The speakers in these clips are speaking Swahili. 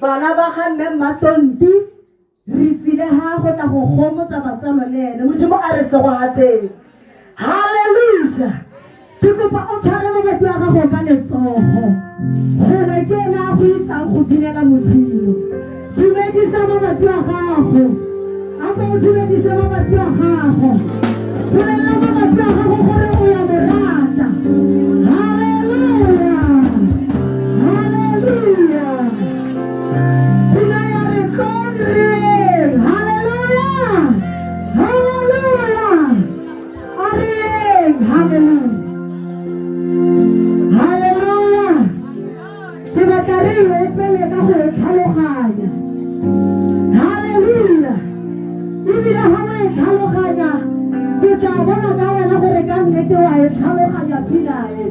bana ba ga mme Matonti re tsile ha go tla go gomotsa batsalo le ene modimo a re se go hatseng. Hallelujah. Ke kopa o tshwarele batho ba gago ka letsogo gore ke ena go itsang go dinela modimo. Dumedisa ba batho ba gago a go dumedisa ba batho ba gago bolela ba batho ba gago gore o ya mo rata. Hallelujah. Hallelujah. Hallelujah. Hallelujah. Hallelujah. Hallelujah. Tibakariwe pele ka go tlhaloganya. Hallelujah. Ibile ha wa tlhaloganya ke tla bona ka wena gore ka nnete wa e tlhaloganya pinae.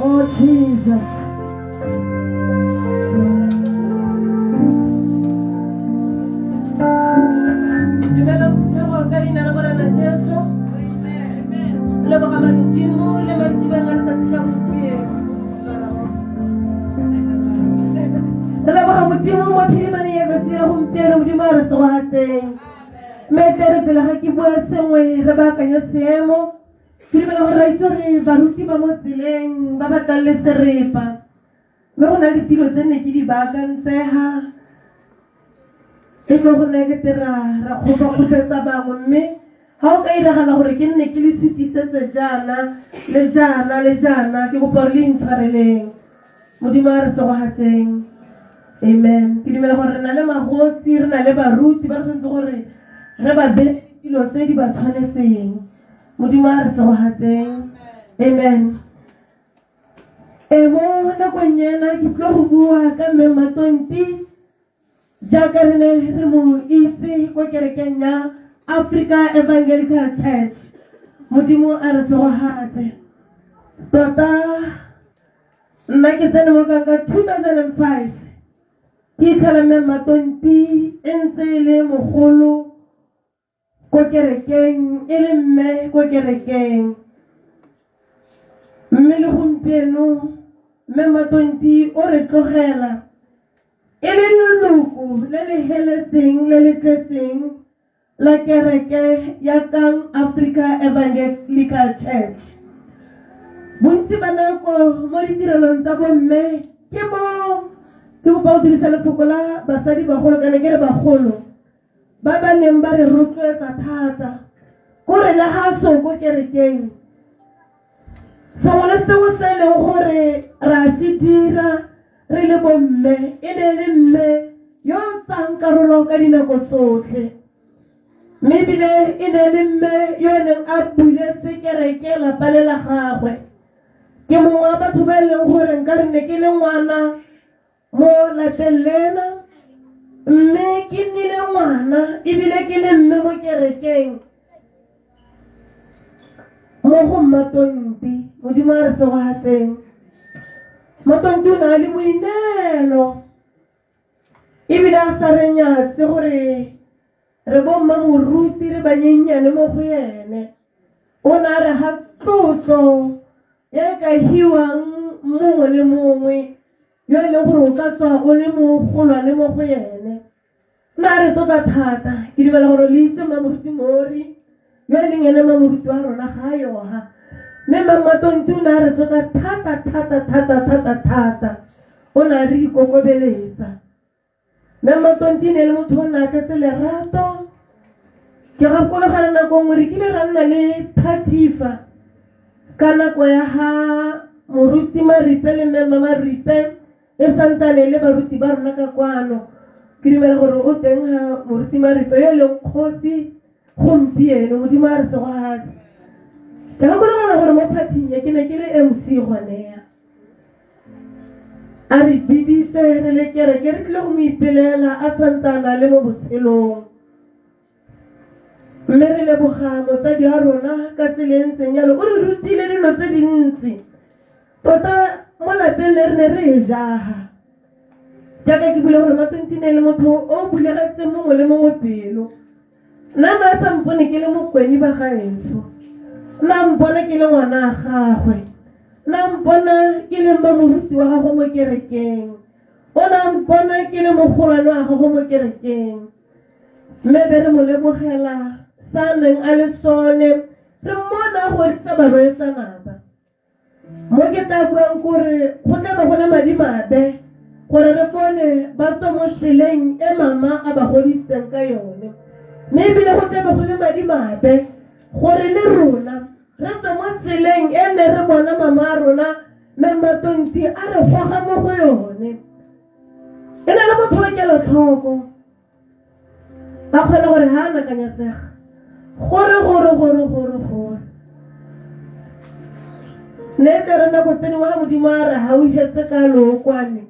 Oh, Jesus. Metere pela ha ke bua sengwe re baakanya seemo ke lebela gore ra itse gore baruti ba mo tseleng ba batlang le serepa mme go na le dilo tse nne ke di baakantsega e tlo go nna kete ra kgopakgopetsa bangwe mme ga o ka iragala gore ke nne ke le sutisetse jaana le jaana le jaana ke kopa gore le intshwareleng modimo a re tsegogatseng amen ke dumela gore re na le magosi re na le baruti ba re tshwanetse gore re ba beele dilo tse di ba tshwanetseng modimo a re tsegogatseng amen mo nakong ena ke tlo go bua ka mme Matonti jaaka re ne re mo itse ko kerekeng ya Africa Evangelical Church modimo a re tsegogatse tota nna ke tsene mo ka 2005 ke itlhela mme Matonti e ntse e le mogolo ko kerekeng e le mme ko kerekeng mme le gompieno mme Matonti o re tlogela e le leloko le le heletseng le le tletseng la kereke ya kang Africa Evangelical Church bontsi ba nako mo ditirelong tsa bomme ke mo ke kopa go dirisa lefoko la basadi bagolo kana ke re bagolo ba ba neng ba re rotloetsa thata gore le ga so ko kerekeng sengwe le sengwe se e leng gore ra se dira re le bomme e ne le mme yo tsang karolo ka dinako tsotlhe mme ebile e ne le mme yo neng a buletse kereke lapa le la gagwe ke mongwe wa batho ba e leng gore nka re ne ke le ngwana mo lapeng lena mme ke nnile ngwana ebile ke le mme mo kerekeng mo go Matonti modimo a re tsegogatseng Matonti o na le boineelo ebile a sa re nyatse gore re bomma moruti re banyenyane mo go ene o na re ga tlotlo ya ka hiwang mongwe le mongwe yo e leng gore o ka tswa o le mogolwane mo go ene nna re tota thata ke dumela gore le itse mmamoruti mori yo e leng ene mmamoruti wa rona ga yoga mme Matonti o na re tota thata o na re ikokobeletsa mme Matonti ne le motho o na tletse lerato ke gakologana nako nngwe re kile ra nna le phatifa ka nako ya ga moruti Maripe le mme Maripe e santsane le baruti ba rona ka kwano ke dumela gore o teng ga moruti Maripe yo e leng kgosi gompieno modimo a re tsegogatse ke gakologana gore mo phathing ke ne ke le MC gwanea a re biditse re le kereke re tlile go mo ipelela a santsana le mo botshelong mme re leboga motsadi wa rona ka tsela e ntseng jalo o re rutile dilo tse dintsi tota mo lapeng le re ne re e jaga jaaka ke bule gore Matonti ne le motho o bulegetseng mongwe le mongwe pelo nna a sa mpone ke le mokweni ba gaetsho nna mpona ke le ngwana a gagwe nna mpona ke le mmamoruti wa gago mo kerekeng o na mpona ke le mogolwane wa gago mo kerekeng mme be re mo lebogela sa neng a le sone re mmona gore sa ba rwetsanaba mo ke tla buang kore go tla ba gona madimabe gore re bone ba tswa mo tseleng e mama a ba goditseng ka yone mme ebile go tla ba gona madimabe gore le rona re tswa mo tseleng e ne re bona mama a rona mme Matonti a re goga mo go yone e na le motho wa kelotlhoko a kgona gore ha a nakanyatsega gore ne ka re nako tsene wa modimo a re ha o ihetse ka lookwane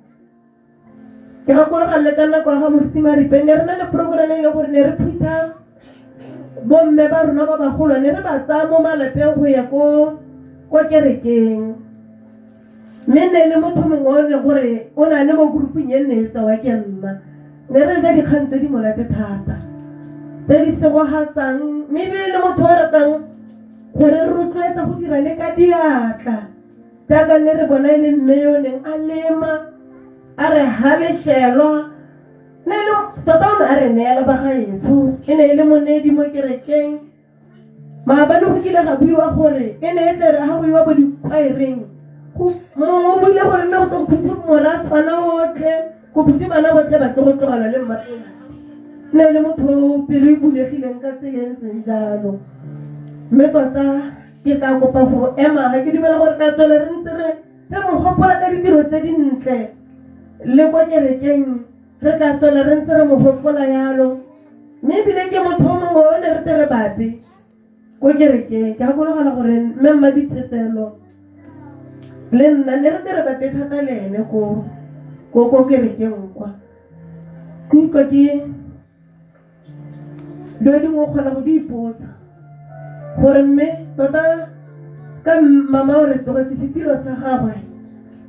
ke gakologalle ka nako ga moruti Maripe ne re na le program e le gore ne re phutha bomme ba rona ba bagolwane re ba tsaya mo malapeng go ya ko kerekeng mme ne le motho mongwe o ne gore o na le mo grouping e nne e tsawa ke nna ne re ka dikgang tse di monate thata tse di segogatsang mme ebile le motho o ratang gore re rotloetsa go dira le ka diatla jaaka ne re bona e le mme yo o neng a lema a re ha leshelwa ne le tota o ne a re neela bagaetsho e ne e le monedi mo kerekeng maabane go kile ga buiwa gore e ne e tle re ga buiwa bo dikwaereng mo buile gore nne go tlo phuthe mora tshwana otlhe go phuthe bana botlhe ba tle go tlogela le mmatona ne le motho pelo e bulegileng ka tsela e ntseng jalo mme tota ke tla kopa go ema ga ke dumela gore ka tswele re ntse re mo gopola ka ditiro tse dintle le kwa kerekeng re tla tswela re ntse re mo gopola yalo mme ebile ke motho o mongwe o ne re tere bape ko kerekeng ke gakologela gore mme mma ditshetelo le nna ne re tere bape thata le ene ko kerekeng kwa ke utlwa ke dilo dingwe o kgona go di ipotsa gore mme tota ka mama o re tlogetse setiro sa gagwe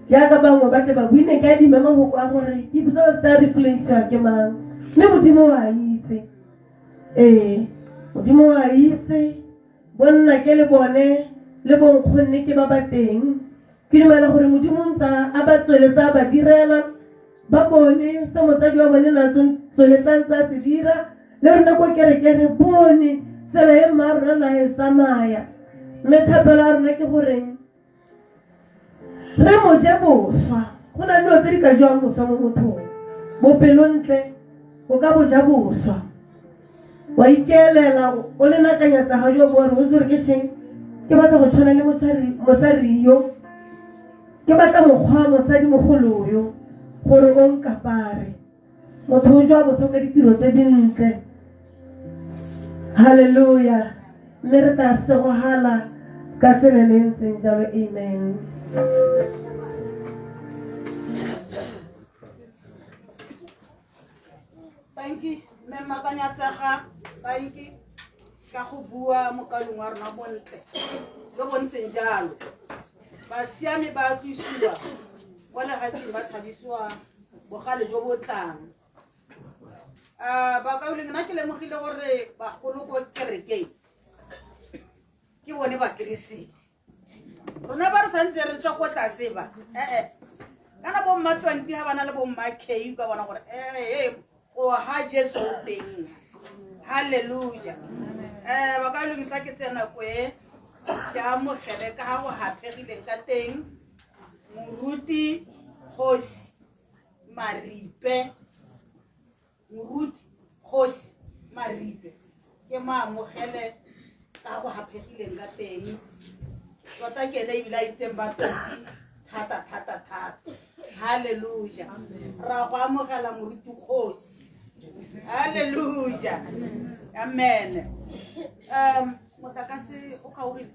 jaaka bangwe ba tle ba buine ka dimemagoko a gore ke botsa se ta replacea ke mang mme modimo wa itse modimo wa itse bonna ke le bone le bonkgonne ke ba ba teng ke dumela gore modimo ntsa a ba tsweletsa a ba direla ba bone se motsadi wa bone na tsweletsang tsa se dira le rona ko kereke re bone tsela e mma rona na e tsamaya mme thapelo ya rona ke goreng re mo je boswa go na le dilo tse di ka jewang boswa mo mothong bopelontle o ka bo ja boswa wa ikelela o le nakanyatsa ga jo bore o tsore ke sheng ke batla go tshwana le mosariyo ke batla mokgwa mosadi mogoloyo gore o nkapare motho o jwa boswa ka ditiro tse dintle haleluya mme re tla segogala ka tsela le ntseng jalo amen Thank you. Mema kanyatsega thank you. Ka go bua mo kalong wa rona bontle. Go bontseng jalo. Ba siame ba tsisiwa. Wala ga tsi ba tshabisiwa bogale jo bo tlang. Ba ka uleng na ke lemogile gore ba golo go kereke. Ke bone ba Keresete. Rona ba re santse re tswa go tlase ba. Kana bo mma 20 ha bana le bo mma K ka bona gore o ha Jesu teng. Hallelujah. Ba ka le ntla ke tsena ko ya mo khele ka ha go hapegile ka teng. Moruti Khosi Maripe. Moruti Khosi Maripe. Ke ma mo khele ka go hapegile ka teng. Tota ke le ibila itseng ba thata. Hallelujah. Ra go amogela moruti Khosi. Hallelujah. Amen. Motakase o khaogile.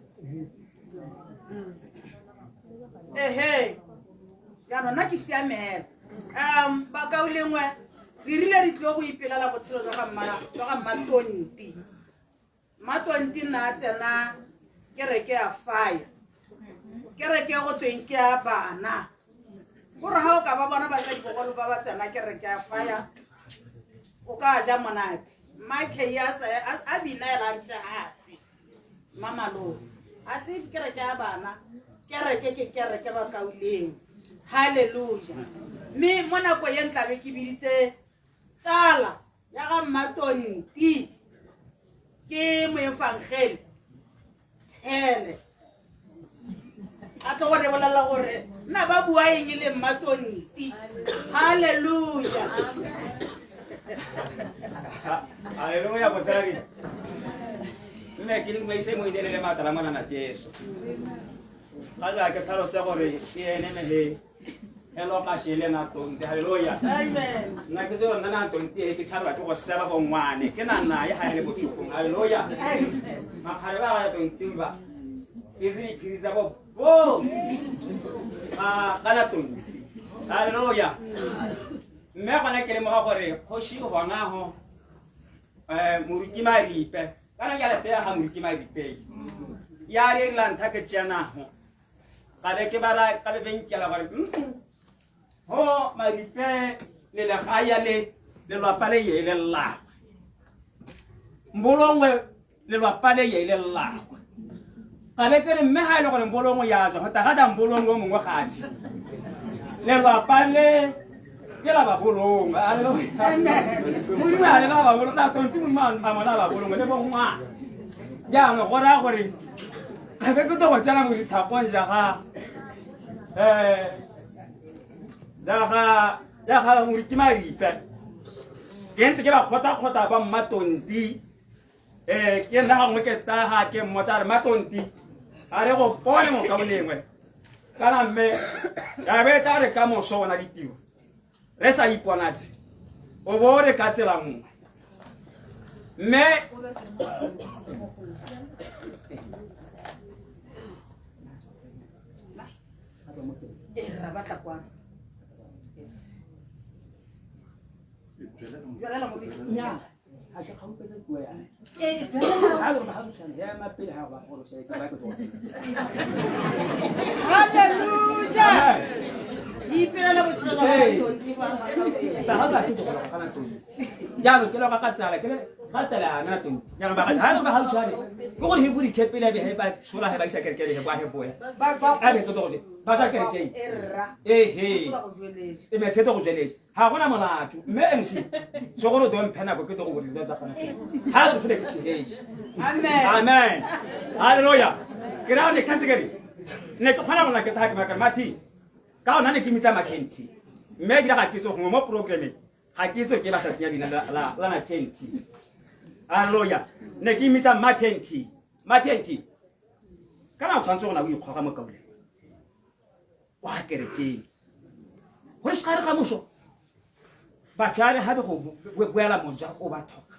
Ya nona ke siamela. Ba ka ulengwe re rile re tlo go ipelela botshelo jwa ga Matonti. Matonti na tsena kereke ya fire. Kereke go tsweng ke ya bana. Gore ha o ka ba bona ba sa dibogolo ba ba tsena kereke ya fire. O ka ja monate. Make ya sa a binaela ntse hatsi. Mama lo. A se kereke ya bana. Kereke ke kereke ba ka uleng. Hallelujah. Me mona ko yen tlabe ke biditse tsala ya ga Matonti. Ke moefangeli. Tshele. A tlo go bolela gore nna ba bua eng le Matonti. Hallelujah. Hallelujah bosari. Mme ke le mo ise mo idele le matala mona na Jesu. Ga ke thalo se gore ke ene me he. Hello ka shele na Tonti. Hallelujah. Amen. Nna ke zo nna na Tonti e ke tshaba ke go seba go ngwane. Ke nna ya ha ile botšhukong. Hallelujah. Ma khale ba ya Tonti ba. Izini phiriza bo. Kana Tonti. Hallelujah. Mme gona ke le mo ga gore khoshi go bona ho moruti Maripe. Kana ya le tega ga moruti Maripe. Ya re la ntha ke tsena ho. Kale ke bara kale benkela gore ho maripe le le gaya le lwapa le ye le lla. Mbolongwe le lwapa le ye le lla. Kale ke re mme ha ile gore mbolongwe ya zo ta ga da mbolongwe o mongwe gadi. Le lwapa le ke la ba bolonga. Amen. Muri ma le ba bolonga tonti mo ma mona ba bolonga le bo ngwa. Ya mo gora gore ka be go to go tsana mo dithaponja ga daga muri kimaripe kentse ke ba khota ba matonti ke nda go ke ta ha ke motare matonti are go pone mo ka bolengwe kana mme ya be tare ka mo so na ditiro re sa iponatse o bore ka tsela mo mme Rabata kwa. Jwala mo nya ha ke khampetse kwa ya ha lo ma shana ya ma pele ha ba go se ka ba ko Hallelujah. Ipela mo tshela ba tonti ba ta ha ba ke go kana to jalo ke lo ka tsala ke ga tsala na to ya ba ha lo ba shana go go hiburi khepela be he ba sura he ba isa kereke he ba he boya ba a be to do ba ta kereke erra. he Ba go jweletse. e me se to go jeletse ha gona molatu mme MC so go do mpena go ke to go re da kana ha lo se ke Amen. amen hallelujah ke ra le tsantse ke ne ke khona bona ke ta ke ma mati ka ona ne ke mitsa makenti mme ke ga ke tso go mo programming ga ke tso ke ba sa tsenya dina la na tenti hallelujah ne ke mitsa matenti kana o tshwantse gona o ikgoga mo kaule wa kerekeng go se gare ga moso ba tshware ha be go boela moja o ba thoka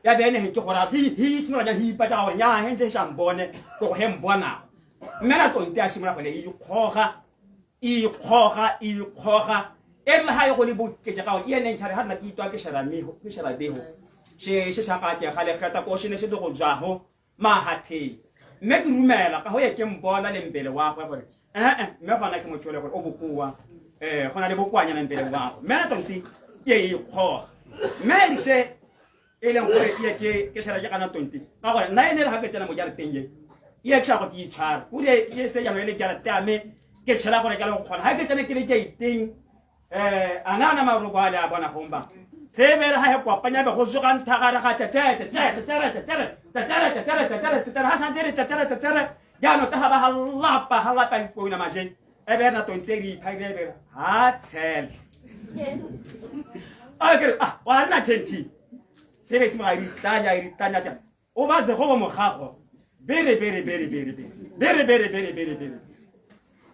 ya bene he ke gora hi tsena ya hi pata gore ya he ntse shambone go he mbona mme na tonte a simula gole ikgoga e re ha e go le boketse ka o ene ntshare ha nna ke itwa ke shara deho she shaka ke gale gata ko shine se go jaho mahathe mme ke rumela ka ho ye ke mbona le mbele wa gwa gore mme bana ke motshole gore o bokua gona le bokwanya na mbele wa mme na tonte ye ikgoga mme ri se ele ngore ke shara ke kana tonte ka gore na ene re ha ke tsena mo jareteng ye ye ke go ke itshara o le ye se ya no le jarete ame ke shara gore ka le go khona ha ke tsena ke le ke iteng anana marubale a bona homba sebere ha he kopanya be go zuga nthagare ga tata ha santsere tata jano ta ba halapa ipona maje e be na tonteri phaile be ha tsel okay wa na tenti sebe sima iritanya ta o ba ze go mo gago bere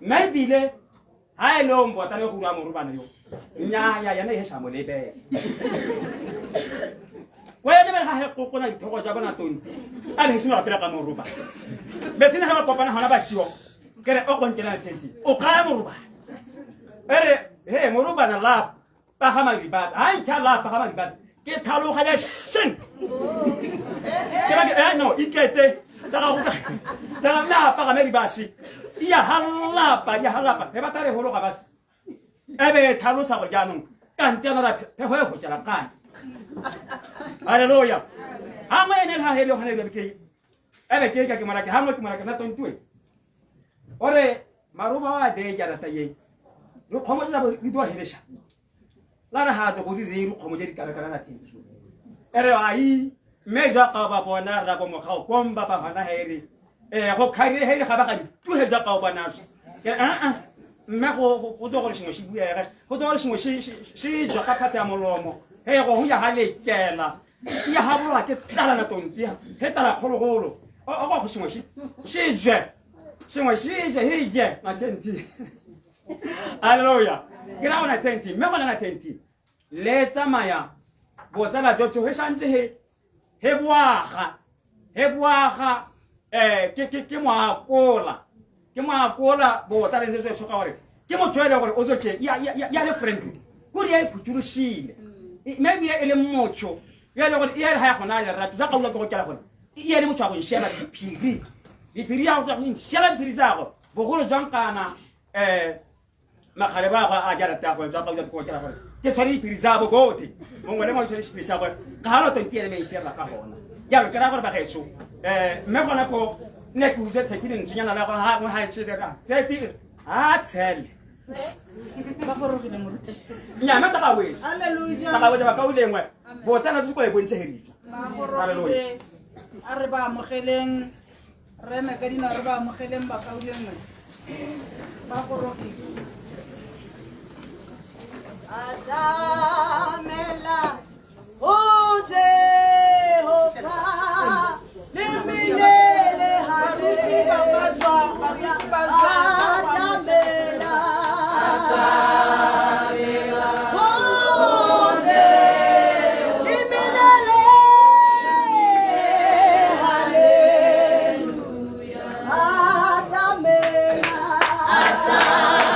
maybe ha e lo mbota le go rua morubana yo nya ya ne he shamo le be kwa ne ha he go na dithogo ja bona toni a le sima pela ka moruba be sina ha kopana hona ba siwo kere o kontela tenti o ka moruba ere he moruba na la pa ha ma ribas ha ntha la pa ha ma ribas ke thalo ga ya shin kera ke no ikete ta la pa ga me ribasi ya halapa he batare holo ga basi ebe thalo sa go janong kante na ra pe ho go tsela kan haleluya ama ene ha hele hone be ke ebe ke mara ke hamo ke mara ke na tontwe ore maruba wa de jara ta ye ru khomo ja bo do helesha la ra ha to go di ru khomo je di kala na tinti ere ai meja ka ba bona ra bo mo ga komba ba hana heri go khare he ga ba ga tu he ja ka ba na ke me go do go sengwe se buere go do go sengwe se ja ka phatsa molomo he go hu ya ha le kela ya ha bola ke tala na tonti he tala kholo o go sengwe se je sengwe se je he je na tenti haleluya gira ona tenti me go na tenti le tsamaya bo tsala jo he shantse he buaga ke moakola bo tsa le se soka gore ke motshwele gore o zoke ya le friend go ri ya iphuturushile maybe ya ele mocho ya le gore ya ha gona le ratu za ka ulo go kela gore ya le mocho go shela diphiri ya go go shela diphiri za go bogolo jang kana magare ba go a jara ta go ja ka ja go kera gore ke tshwari ipiriza bo gote mongwe le mo tshwari spesa gore ka halo 20 me ishera ka hona ya re kera gore ba getso me gona ko ne ku je tsekile ntshanyana la go ha mo ha tshedera tsepi ha tsel ba gorogile moruti nya ma ta ka we haleluya ta ka we ba ka ulengwe bo tsana tse go e bontshe herija ba gorogile a re ba amogeleng re me ka dina re ba amogeleng ba ka ulengwe ba gorogile Atamela, oh Jehovah, limilele haleluya. Atamela, oh Jehovah, limilele haleluya. Atamela, Atamela,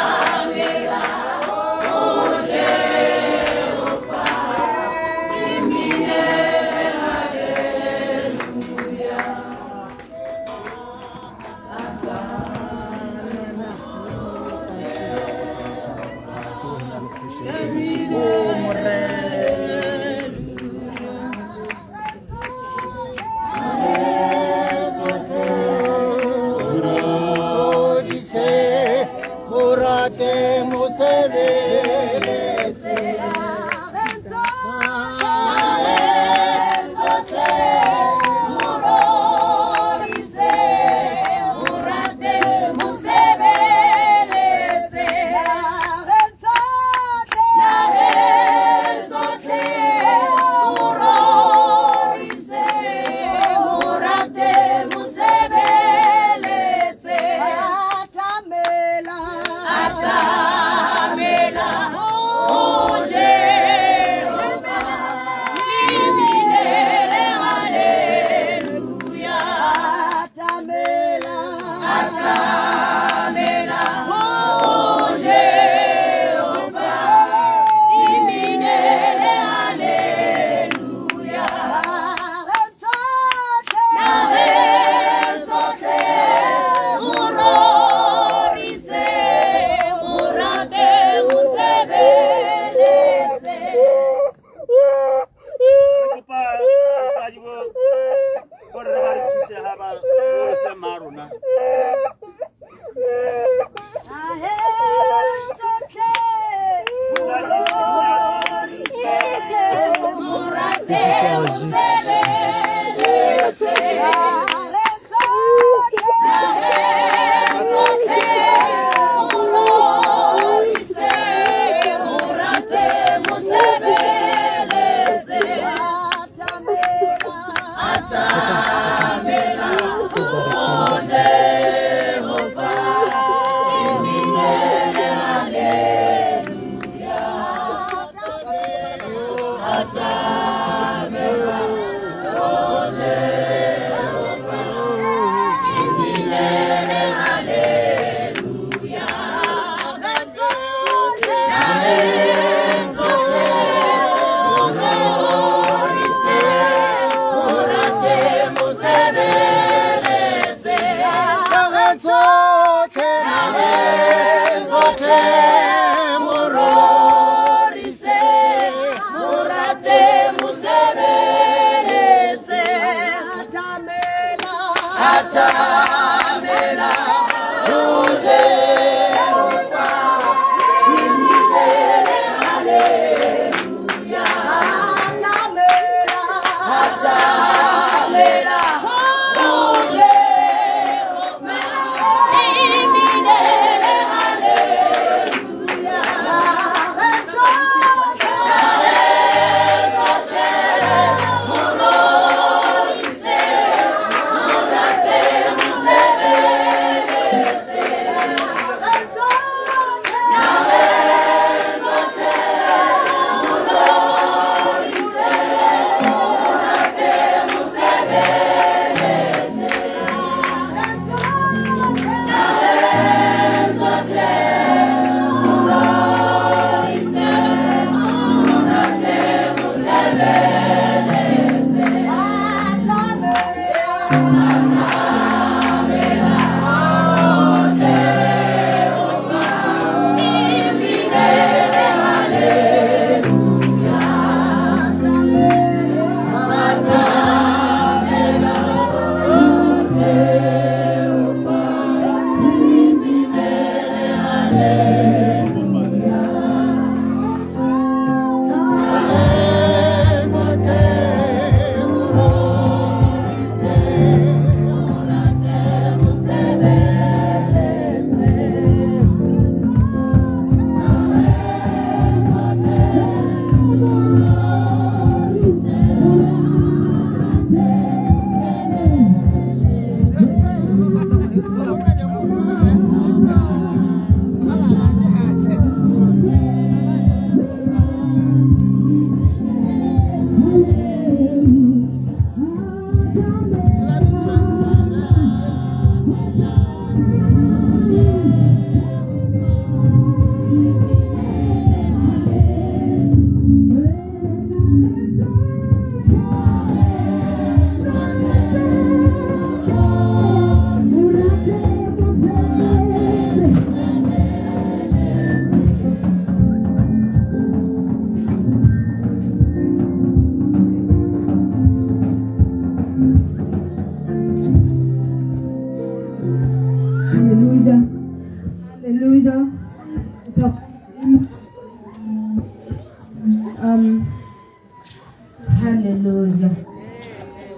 Hallelujah.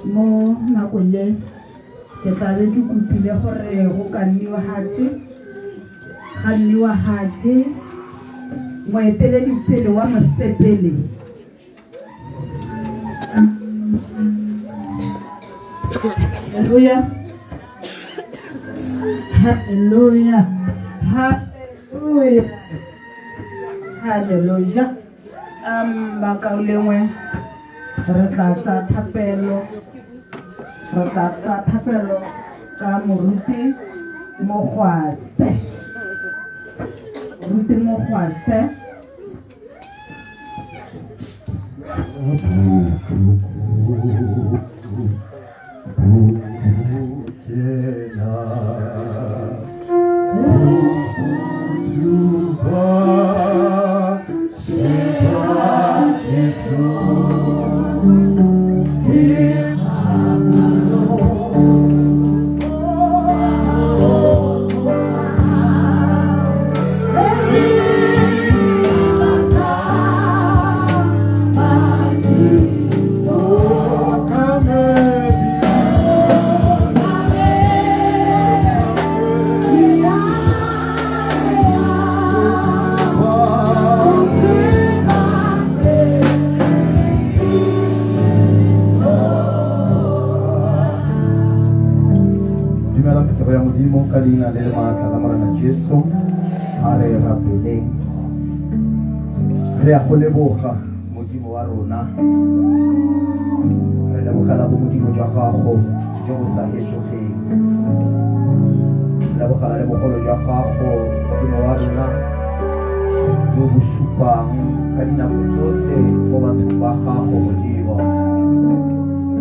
Mo nakong le ke tla be ke kopile gore go ka nniwa hatse moeteledipele wa mosepele Hallelujah. Hallelujah. Hallelujah. Hallelujah. Bakaulengwe re tla tsa thapelo ka moruti mogwase Kalina le matla la morena Jesu a re rapeleng re a go leboga modimo wa rona re lebogela bo modimo jwa gago jo bo sa etsogeng re lebogela le bogolo jwa gago modimo wa rona jo bo supang ka dinako tsotlhe mo bathong ba gago modimo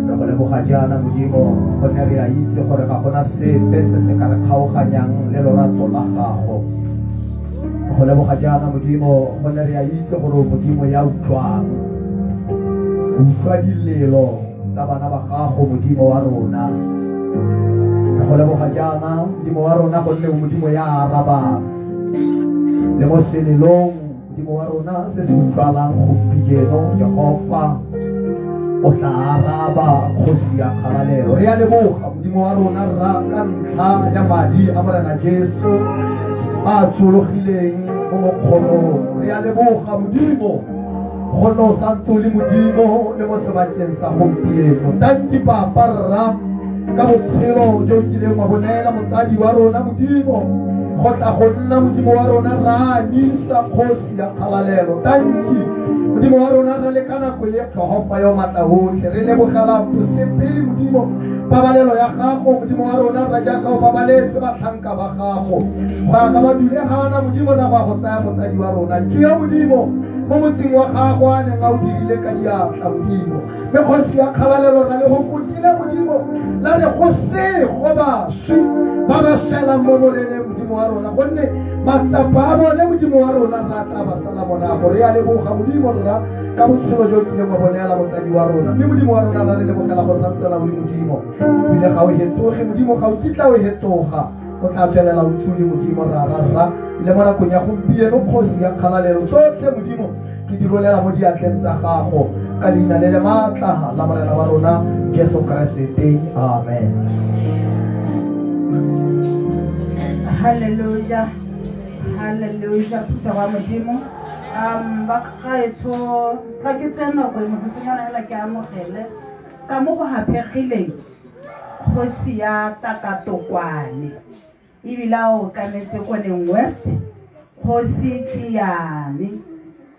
re go leboga jaana modimo gonne re a itse gore ga gona sepe se se ka re kgaoganyang le lorato la gago go leboga jaana modimo gonne re a itse gore modimo ya utlwang utlwa dilelo tsa bana ba gago modimo wa rona re go leboga jaana modimo wa rona gonne modimo ya arabang le mo selelong modimo wa rona se se utlwalang gompieno Jehova o tla araba kgosi ya kgalalelo re a leboga modimo wa rona rra ka ntlha ya madi a morena Jesu a tshologileng mo mokgorong re a leboga modimo gonne o santse o le modimo le mo sebakeng sa gompieno tanki papa rra ka botshelo jo kileng wa boneela motsadi wa rona modimo go tla go nna modimo wa rona ra anyisa kgosi ya kgalalelo tanki modimo wa rona re le ka nako e tlhogofa yo matla otlhe re lebogela posepele modimo pabalelo ya gago modimo wa rona ra jaaka o babaletse batlhanka ba gago go ya ka ba dulegana modimo na go a go tsaya motsadi wa rona ke yo modimo mo motseng wa gago a neng a o dirile ka diatla modimo mme kgosi ya kgalalelo ra le go kotlile modimo la re go se go baswi ba ba shelang mo moreneng modimo wa rona gonne matsapa a bone modimo wa rona ra tla ba sala morago re a leboga modimo rra ka botshelo jo kileng wa boneela motsadi wa rona mme modimo wa rona ra re lebogela go santsela o le modimo ebile ga o hetoge modimo ga o kitla o hetoga o tla tswelela o ntse o le modimo rra le mo nakong ya gompieno kgosi ya kgalalelo tsotlhe modimo ke di rolela mo diatleng tsa gago ka leina le le maatla la morena wa rona Jesu Keresete amen. Hallelujah. Hallelujah. Puta wa modimo ba gaetsho ga ke tsena go motsenyana hela ke amogele ka mo go hapegileng kgosi ya Takatokwane ebile o kanetse ko leng West kgosi Tiane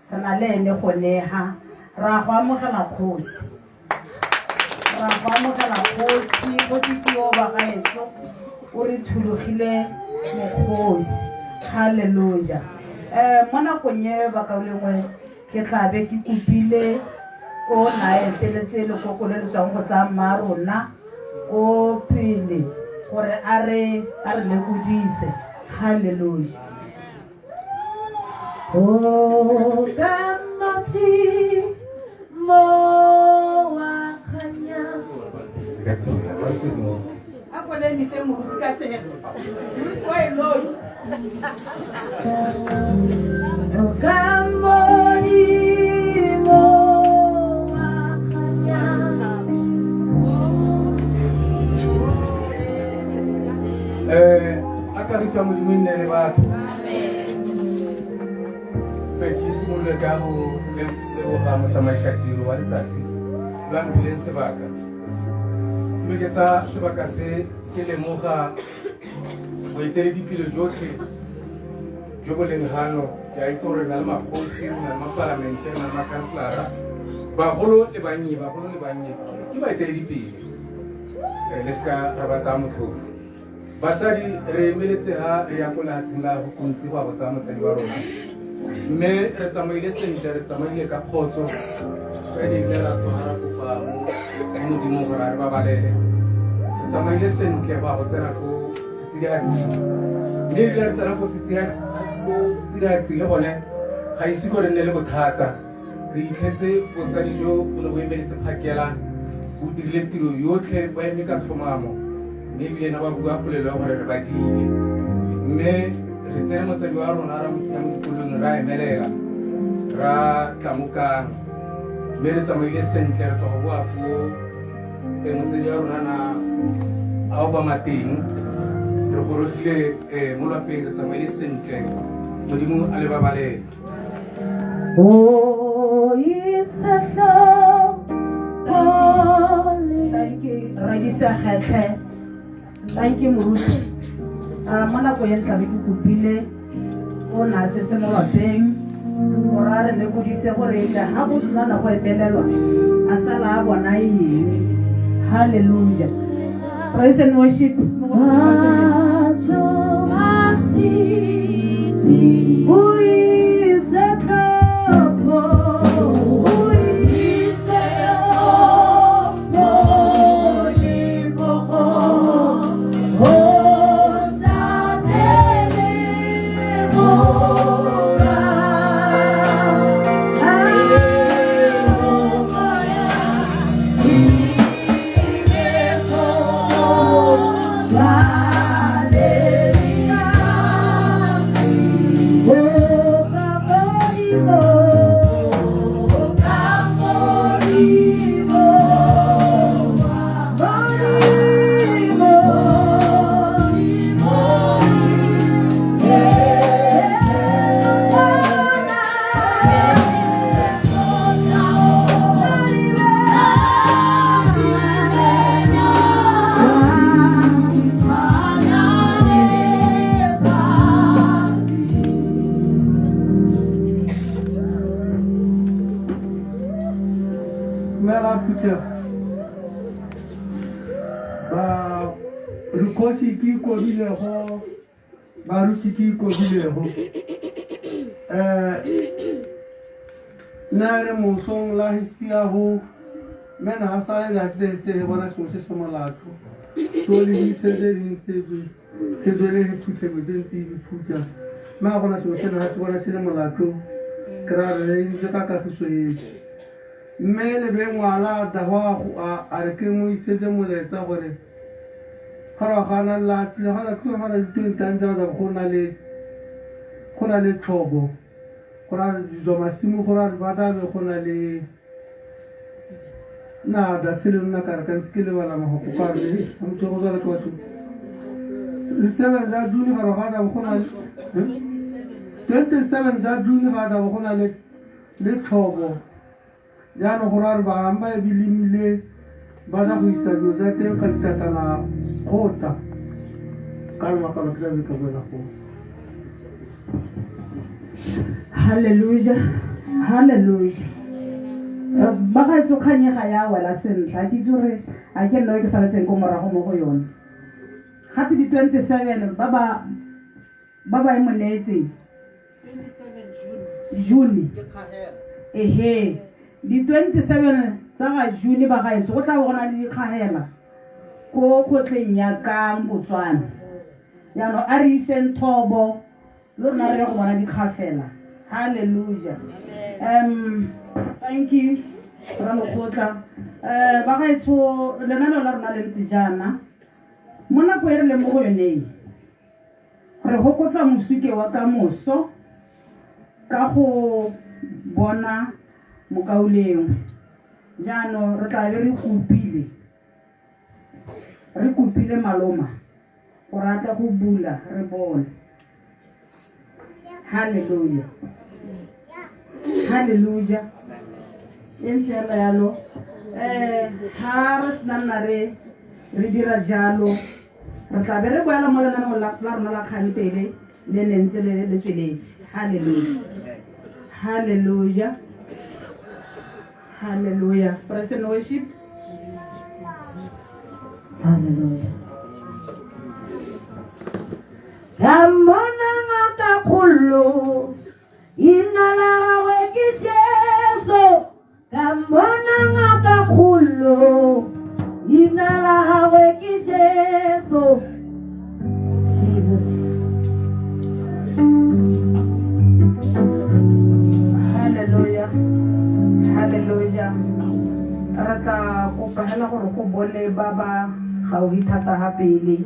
re na le ene go neha ra go amogela kgosi go tio ba gaetsho o re thulogile mokgosi. Hallelujah. Mo nakong e ba ka lengwe ke tla be ke kopile o naeteletse lekoko le le tswang go tsa marona o pele gore a re lebodise. Hallelujah. Oh gamati mo wa khanya ako le mi se mo ka se ko e loyi batho ke simolole ka go leboga motsamaisatiro wa letsatsi la mphileng sebaka mme ke tsa sebaka se ke lemoga boeteledipele jotlhe jo bo leng gano ke a itse gore re na le magosi re na le mapalamente re na le makanselara bagolo le bannye ke baeteledipele le seka ra ba tsaya motlhofo batsadi re emeletse ga re ya ko lehatsheng la go kontsi go a go tsaya motsadi wa rona mme re tsamaile sentle re tsamaile ka kgotso ka ebile ra tsoga ra kopa mo modimong gore a re babalele re tsamaile sentle go a go tsena ko setsidigatsing mme ebile re tsena ko setsidigatsing le gone ga ise ko re nne le bothata re itlhetse botsadi jo bo ne bo emeletse phakela bo dirile tiro yotlhe ba eme ka tlhomamo mme ebile na ba bua polelo ya gore re badile mme re tsene motsadi wa rona ra motsenya mo dikolong ra emelela ra tlamokang mme re tsamaile sentle re tswa go boa ko motsadi wa rona na a o ba mateng re gorogile mo lapeng re tsamaile sentle modimo a le babalele Thank you, Moruti. Mana ko yen tlabe ke kopile o na setse mo lapeng gore a re lekodise gore ga go tshwana go epelelwa a sala a bona eng. Hallelujah. Praise and worship. Nare mosong la hisia ho mena asale la se bona so se somalato to li tse di se ke dole he tutte go denti di futa ma bona so se na se bona se molato krare ni se ka ka so e me le be ngwala da wa a re ke mo ise mo le tsa gore fara gana la tse ga la tlo ga la diteng tsa da go na le thobo Kora jo masimo kora bada be kona le na da sele na karkan skile wala ma ko ka le am to go dara ko tu seven da duni ga bada kona 27 da duni ga da kona le thobo ya no kora ba amba e bilimile bada go isa go za te ka tsana khota kalma ka ba ka be ka bona ko Hallelujah. Hallelujah. Baka so khanye ga ya wala sentla ke dire a ke no ke sa tseng go morago mo go yone. Gate di 27 baba e monetse 27 June. Ehe. Di 27 tsa ga June ba ga go tla bona di khahela ko khotleng ya ka Botswana. Ya no a re senthobo lo na re go bona di khafela. Hallelujah. Thank you. Ramokgotla. Ba ga itso lenaneo la rona le ntse jana. Mo nako e re le mo go yone. Re hokotla mosuke wa ka moso ka go bona mokauleng. Jano re tla be re kupile maloma. Go rata go bula re bone. Hallelujah. Hallelujah. Ntse la yalo haras nana re dira jalo re tla be re boela mo lena mo la rona la kgantele le nentse le tsweletse. Hallelujah. Hallelujah. Hallelujah. Praise and worship. Hallelujah. Kamona ngata khulu inala wekiseso kamona ngata khulu inala wekiseso Jesus. Hallelujah. Hallelujah. Rata ko pahela gore go bole baba ga o ithata ha pele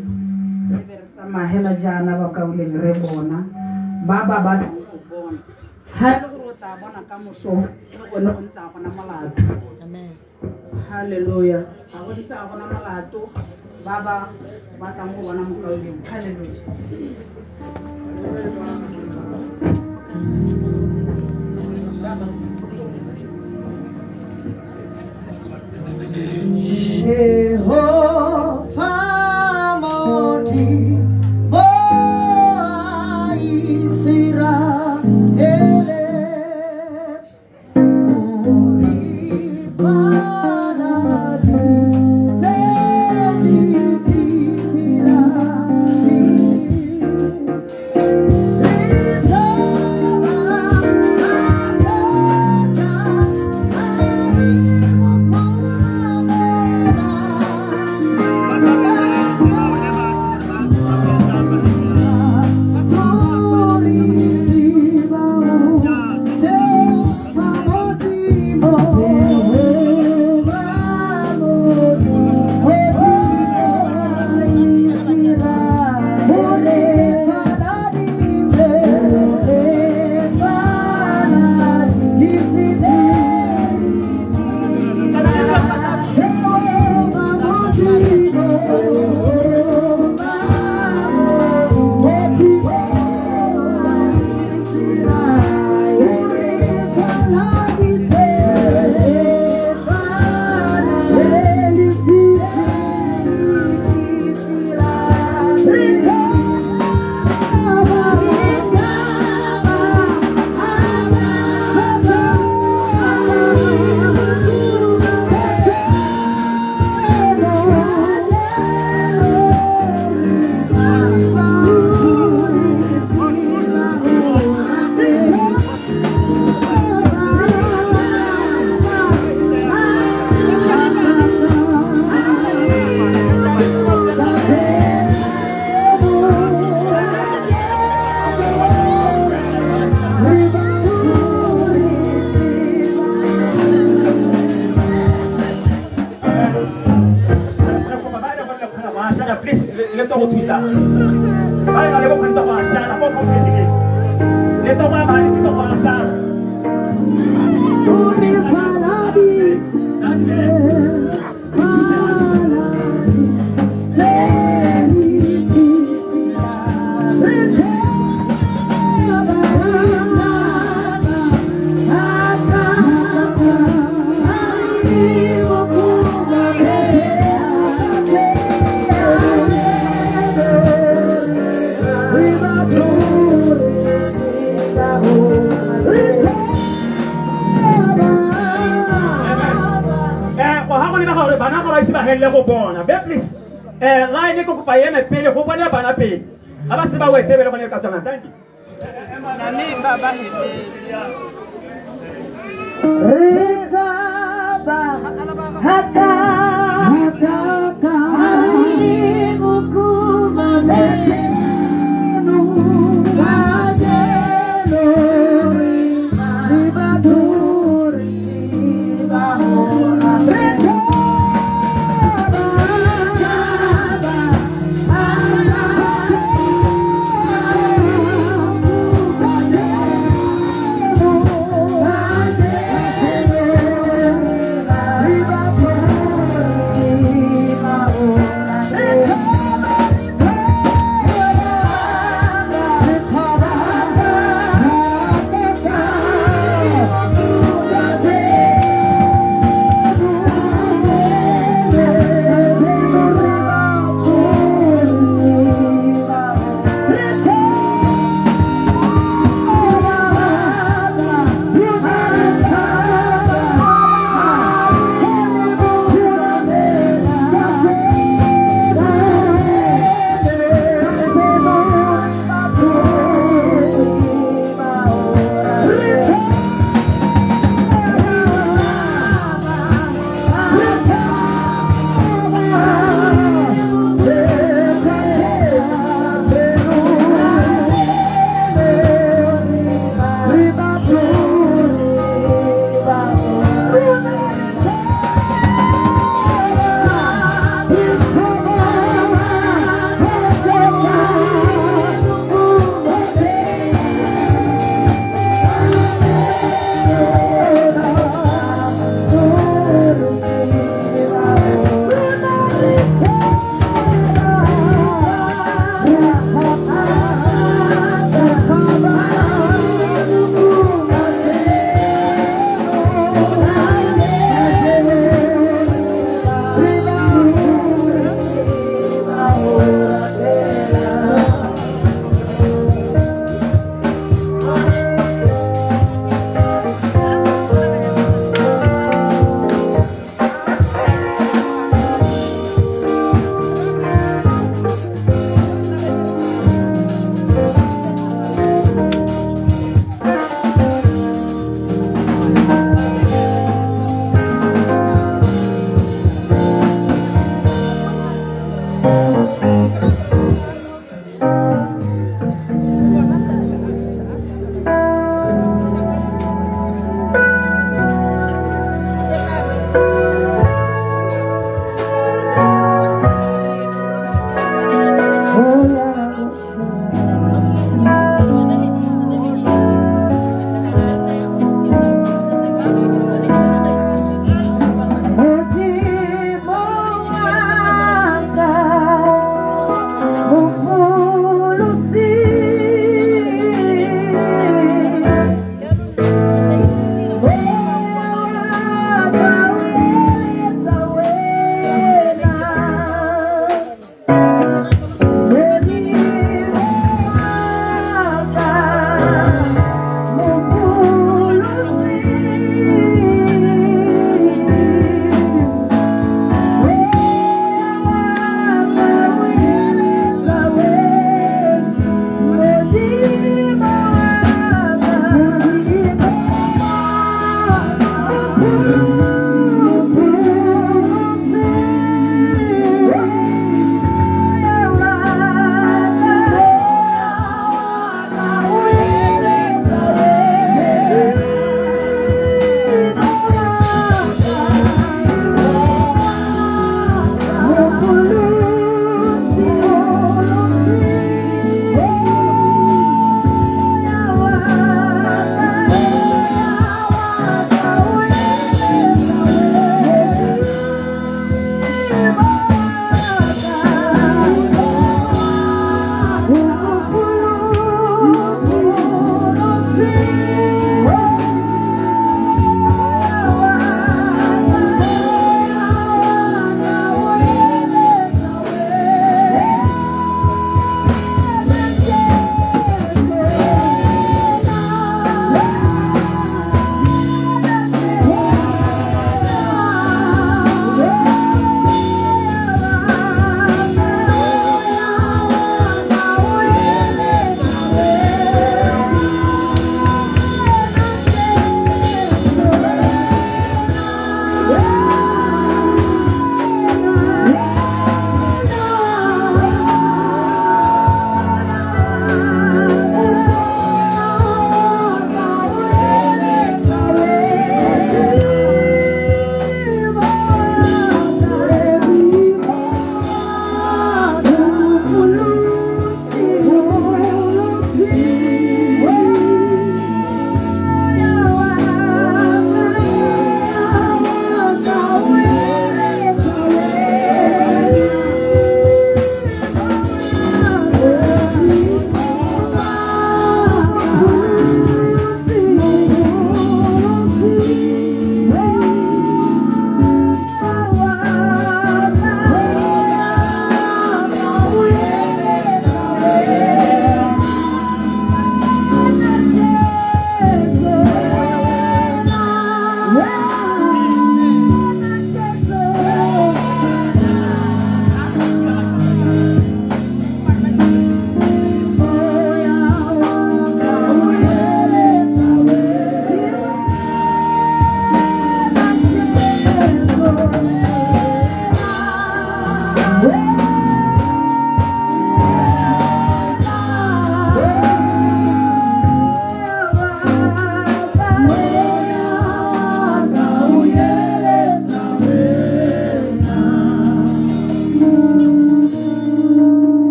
se be re tsamahela jana ba ka uleng re bona baba ba go bona ha le go tla bona ka moso le gone go ntse gona molato. Amen. Hallelujah. Ha go ntse gona molato baba ba tla go bona mo ka uleng. Hallelujah. Jehovah Moti Boa Israele Ori Baladi Zeli Biladi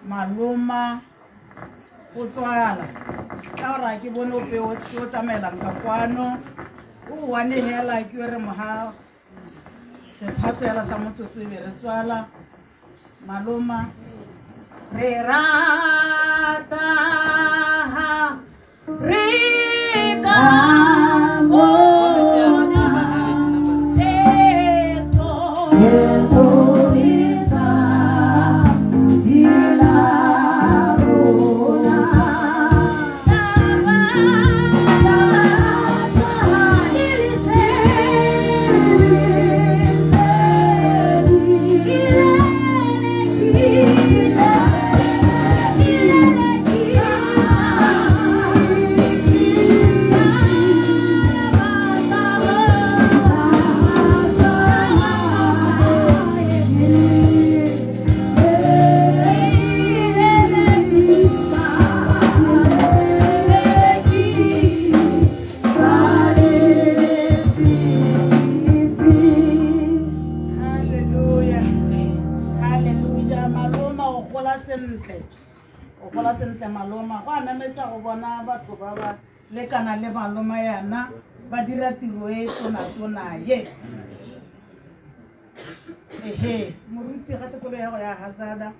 maloma go tswala ka gore ke bone o peo o tsamaelang ka kwano o wane hela ke re moha sephato yala sa motsotso be re tswala maloma re rata re ka maloma go a nametsa go bona batho ba ba lekana le maloma yana ba dira tiro e tona ye ehe moruti ga tekolo ya go ya Hazada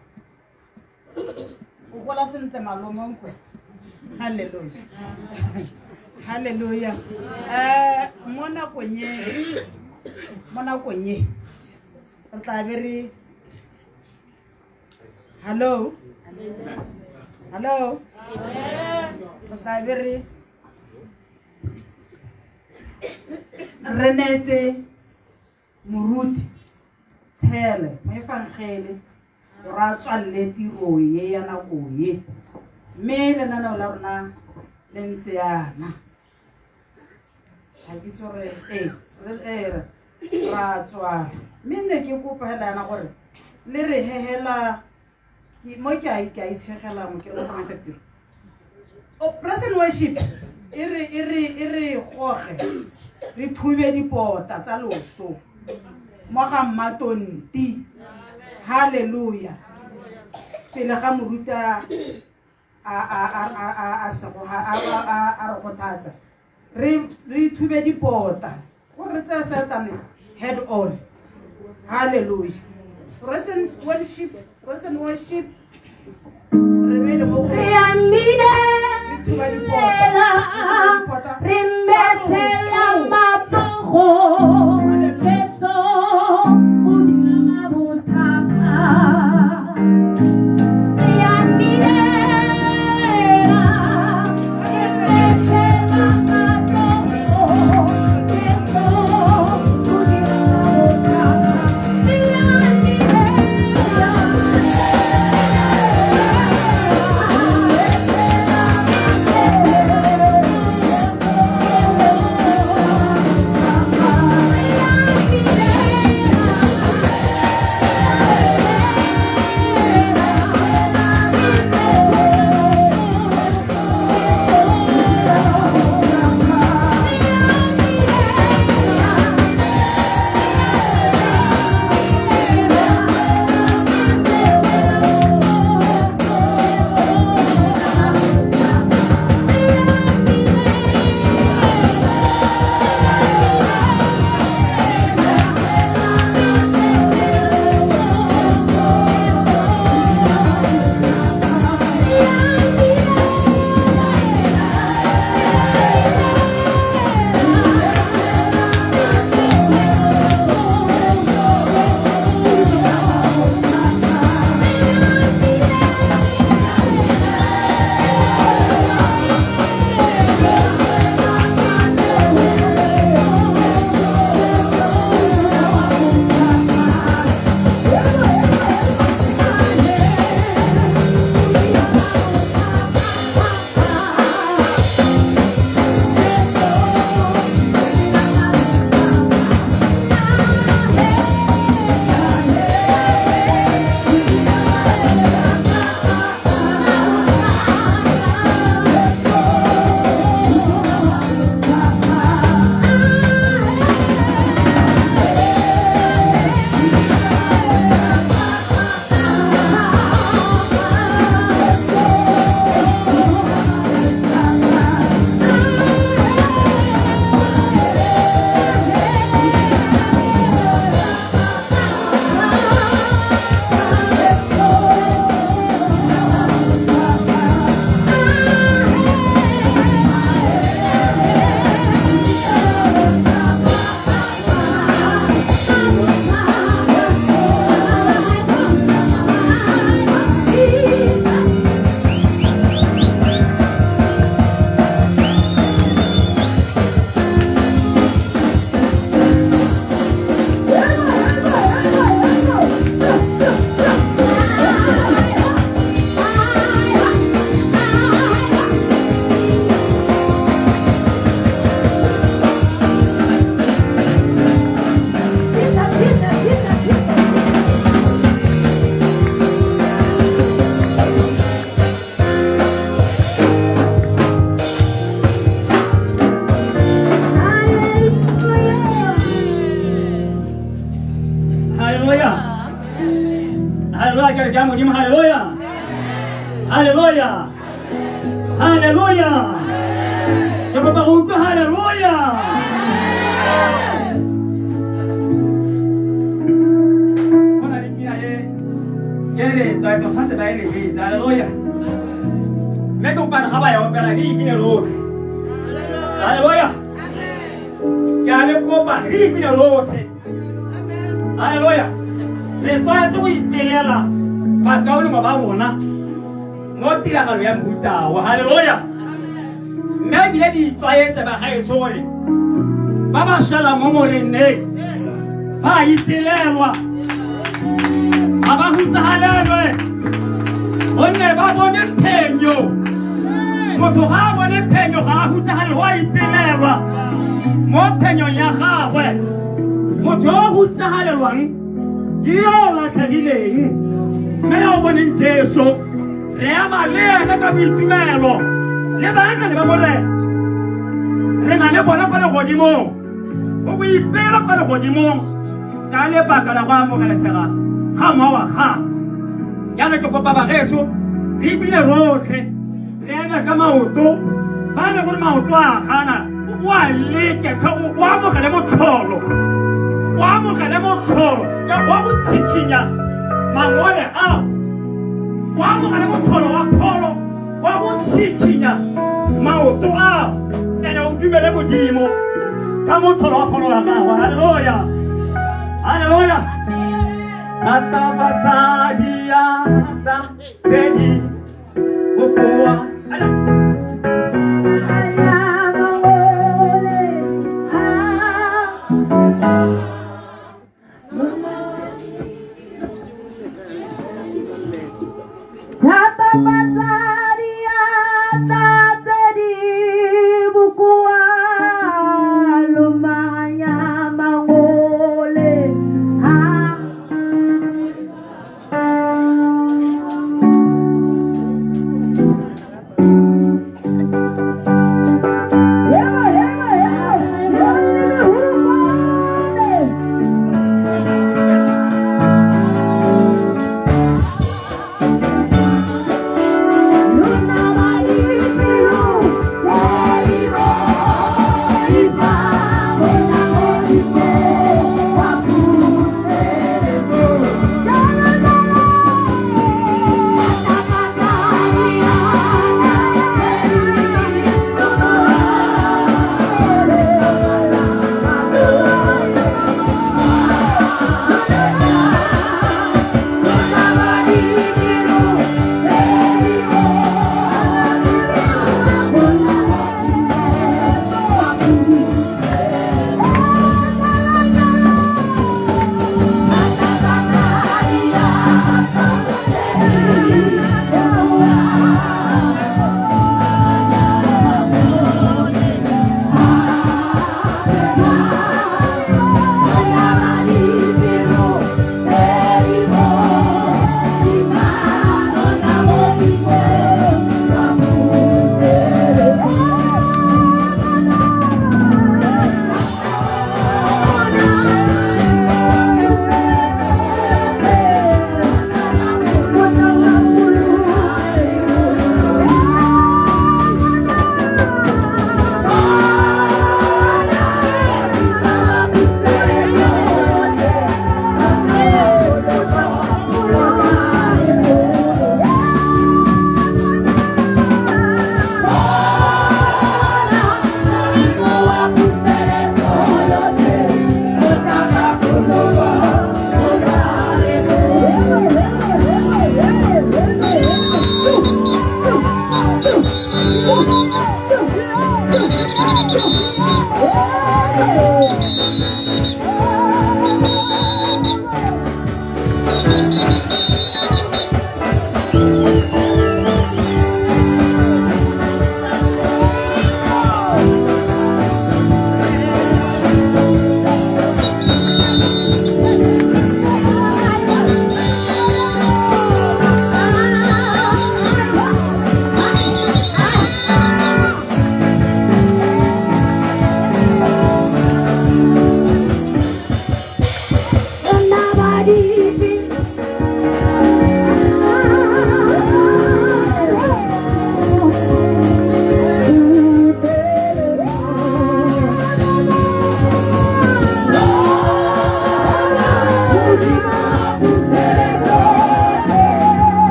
o gola sentle maloma nkwe haleluya haleluya mona konye re tla be re hello re renetse moruti tshele mo efangele ra tswalle tiro ye ya nako ye mme lenaneo la rona le ntse yana ga ke tsore ra tswala mme ne ke kopa helana gore le re hehela mo ke a itshegela mo ke rotsa masetiro praise and worship e re goge re thube dipota tsa loso mo ga mmatonti haleluya pele ga moruta a re gothatsa re thube dipota gore tse satane head on haleluya praise and worship re bele mo go Haleluya, jambo jema, haleluya. Haleluya. Haleluya. Sababu huko haleluya. Kuna likia yele ndio tuanze na ile hii. Haleluya. Meko pana haba ya opera hii bila roho. Haleluya. Yale kopa hii bila roho. Haleluya. Le pa tu itelela pa kauli mo ba bona ngoti la galo ya mhuta wa haleluya nna di di tsaetse ba gae sore ba ba shala mo morene ba itelelwa ga ba hutsagalelwe gonne ba bone phenyo motho ga a bone phenyo ga a hutsagalelwe wa ipelelwa mo phenyong ya gagwe motho o hutsagalelwang ke yo o latlhegileng mme ya o boneng jesu re ama le ene ka boitumelo le bana le ba molena re na le bona kwa legodimong go boipelo kwa legodimong ka lebaka la go amogelesega ga moa wa gago yana ke kopa bageso re ebile rotlhe le eme ka maoto ba ne gore maoto a gana wa leke o amogele motlholo ka wa go tshikinya mangole ao o amogele motlholo wa pholo wa go tshikinya maoto ao ene o dumele modimo ka motlholo wa pholo wa gago halleluja halleluja atabatadiata tedi bokoa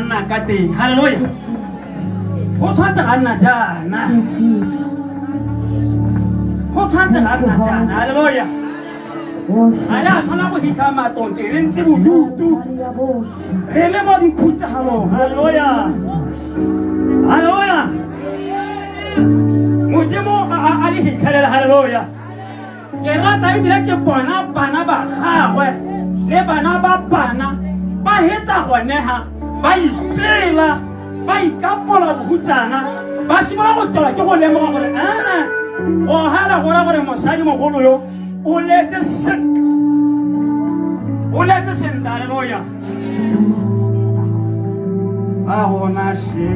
nna ka teng halleluja go tshwanetse ga nna jaana go tshwanetse ga nna jaana halleluja ga ya tshwana go hitlha matonte re ntse bodutu re le mo diphutsagalong halleluja halleluja modimo a le hitlhelela halleluja ke rata ebile ke bona bana ba gagwe le bana ba bana ba hetsa goneha ba ipela ba ikapola bohutsana ba simolola go tola ke go lemoga gore o hala gora gore mosadi mogolo yo o letse sentle halleluja a gona se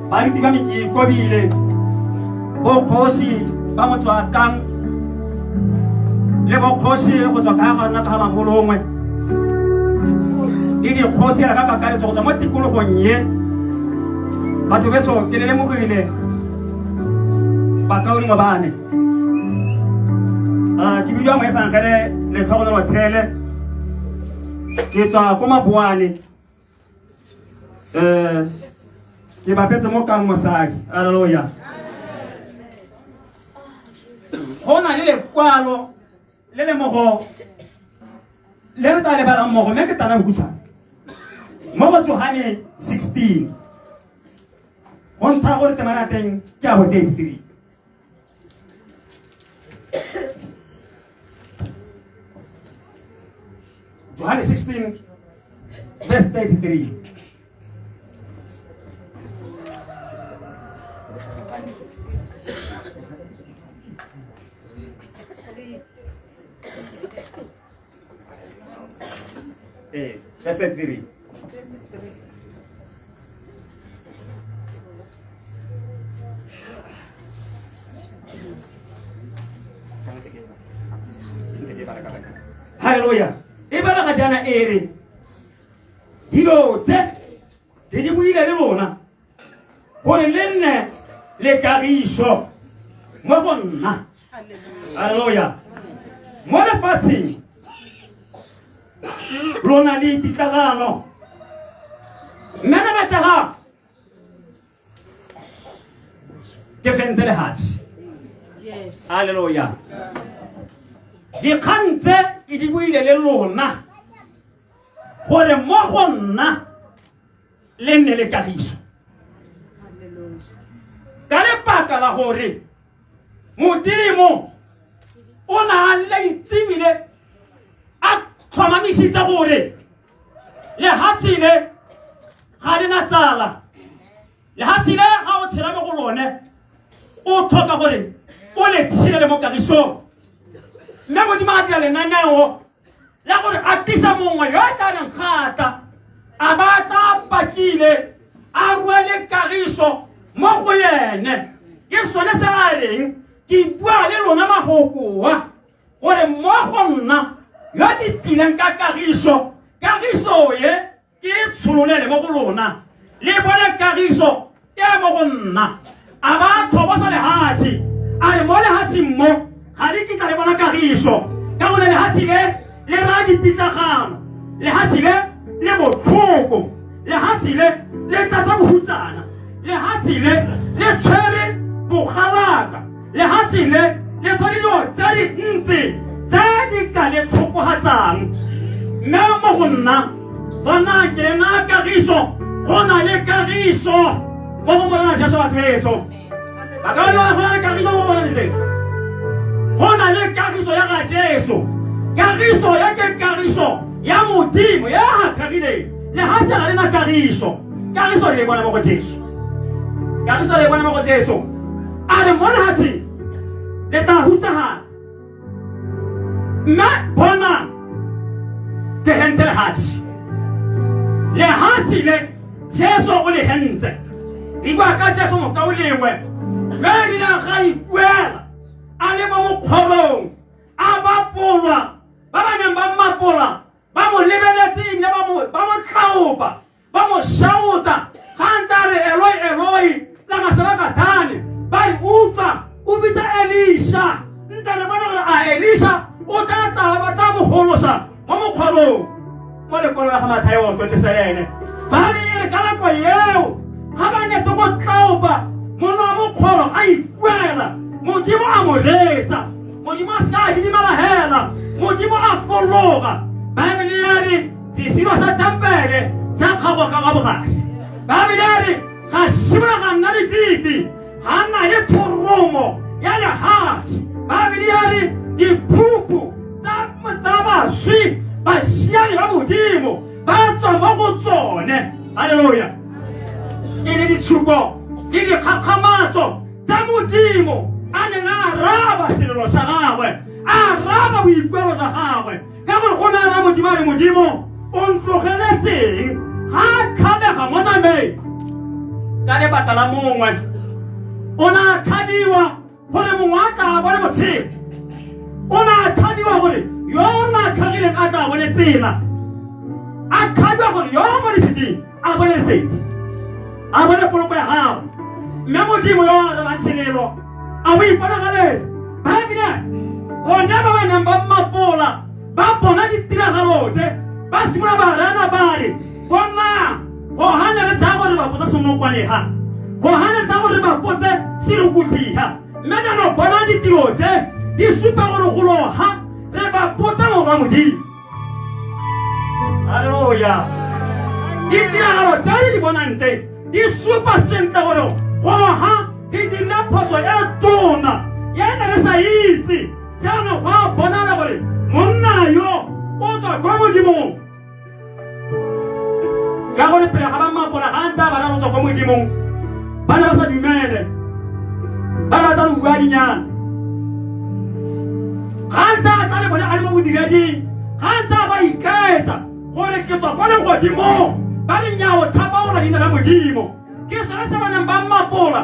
baruti ba meikobile bokgosi ba motswakang le bokgosi go tswa ka gana ka magolongwe le dikgosi ya ka kakaretso go tswa mo tikologong ye batho betso ke le lemogile bakaodingwe bane ke bidiwa moefangele letlhogonelo tshele ke tswa ko maboane ke bapetse mo kang mosadi halleluja go na le lekwalo le le mogo le re ta lebalang mogo mme ke tana bokhutshwane mo go Johane 16 go ntsha gore temana teng ke a bo 33 Johane 16 verse 33 verse 33 halleluja e bala ga jana ere dilo tse di buile le lona gore le nne le kagiso mo go nna halleluja mo lefatsheng lona le ditlagano mmena ba tsaga ke fentse lehatsi halleluja dikgang tse ke di buile le lona gore mo go nna le nne le kagiso ka lebaka la gore modimo o na le itsebile a tlhomamisitse gore lehatsi le ga le na tsala lehatsi le ga o tshela mo go lone o tlhoka gore o le tshele mo kagisong mme modimo a dira lenaneo la gore a tisa mongwe yo a tla reng gata a ba tla pakile a rwele kagiso mo go yene ke sone se a reng ke bua le lona magokoa gore mo go nna yo di pileng ka kagiso ye ke tshololele mo go lona le bone kagiso e mo go nna a ba thobosa lehatsi a re mo lehatsi mo ga di kitla le bona kagiso ka gone lehatsi le ra dipitlagano lehatsi le botlhoko lehatsi le tlatsa bohutsana lehatsi le tshwere bogalaka lehatsi le tshwere dilo tsa dintsi tse di ka le tlhokogatsang mme mo go nna bona ke na kagiso go na le kagiso mo go bona Jesu batho beso ba ka nna go na kagiso mo go bona Jesu go na le kagiso ya ga Jesu kagiso ya ke kagiso ya modimo ya hakagile le ha se ga le na kagiso le bona mo go Jesu kagiso le bona mo go Jesu a re mona hatsi le ta hutsa na bona ke hentse le hatsi le Jesu o le hentse di bua ka Jesu mo ka o lengwe me di na ga ikwela a le mo kgorong a ba polwa ba ba neng ba mapola ba mo lebeletseng ba mo tlhaopa ba mo shauta kantare Eloi lama sabakatane ba utlwa o bitsa Elisha ntane bona gore a Elisha o tla tala ba tla mo holosa mo mokgorong mo le kola ga Mathayo 27 ba le ka nako yeo ga ba ne go tlhaopa mo no mo kgoro a ikwela modimo a mo letsa modimo a ska di malahela modimo a fologa Bible ya re sesiro sa tampele sa kgago ka bogadi Bible ya re ga shibra ga nna le pipi ga nna le thoromo ya le hati Bible ya re diphupu tsa baswi ba siane ba modimo ba tswa mo go tsone haleluya ke le ditshupo ke dikgakgamatso tsa modimo a neng a raba selelo sa gagwe a raba boikwelo jwa gagwe ka gore go na ra modimo a re modimo o ntlogeletseng ga a tlhabega mo nameng ka lebaka la mongwe o na a tlhabiwa gore mongwe a tla bone botshelo o na a tlhabiwa gore yo o na a tlhagileng a tla bone tsela a tlhabiwa gore yo mo lefiting a bone lesedi a bone poloko ya gago mme modimo yo a re ba selelo a bo iponagaletse Bible bone ba neng ba mapola ba bona ditiragalo tse ba simolola ba rana ba re bona go hana le tsa gore ba botsa senokwalega go hana tsa gore ba botse serukutiga mme no bona ditiro tse di supa gore go loga re ba botsa mo ba modimo haleluya ditiragalo tse di bonang tse di supa sentle gore go ha ke dina phoso ya tona ya na re sa itse jaanong go a bonala gore monna yo o tswa kwa modimong ka gore pele ga ba mapola ga ntse a bana go tswa kwa modimong ba ne ba sa dumele ba rata go bua dinyana ga ntse a tsa le bone a le mo bodireding ga ntse a ba ikaetsa gore ke tswa kwa le godimong ba le nyawo tlhapaola leina la modimo ke sone se ba neng ba mmapola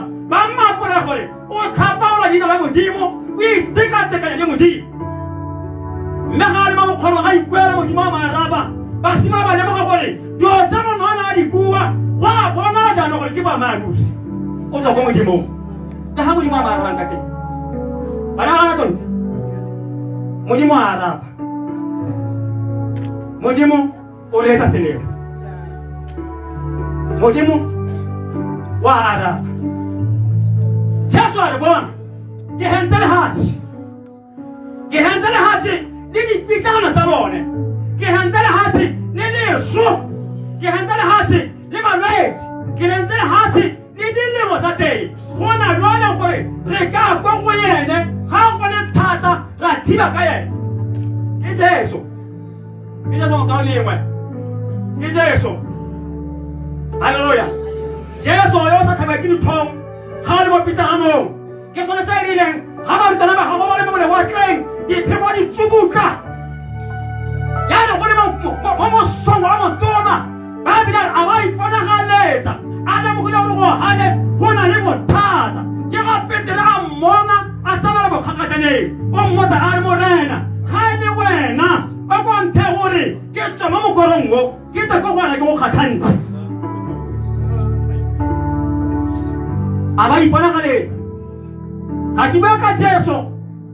gore o tlhapaola leina la modimo o itekatekanya le modimo mme ga a le mo mokgorong ga ikwela modimo a maaraba ba simola ba lemoga gore dilo tsa monwana a di bua go a bona jaanong gore ke boammaaruri o tswa ko modimong ka ga modimo a maarabang ka teng bana bana tonte modimo a araba modimo o letsa selelo modimo wa araba Jesu a re bona ke hentse lehatshe le dipikana tsa bone ke hentse lehatshe le leso ke hentse lehatshe le malwetse ke hentse lehatshe le dilemo tsa teng go na jwale gore re ka kwa go yene ga go le thata ra thiba ka yene ke Jesu mo ka lengwe ke Jesu haleluya Jesu yo sa tlhaba ke dithong ga le mo pitaganong ke sone se e rileng ga barutwana ba gago ba le mo lewatleng diphego di tsubuka ya re go le mo mosong wa motona ba bile a ba iponagalletsa a le mogolo gore go gale go na le bothata ke ga Petere a mmona a tsamaya bokgakgatsaneng o mmotsa a re morena ga e le wena ba bonthe gore ke tswa mo mokorong o ke te ko gona ke go kgatlhantse a ba iponagalletsa ga ke bua ka Jesu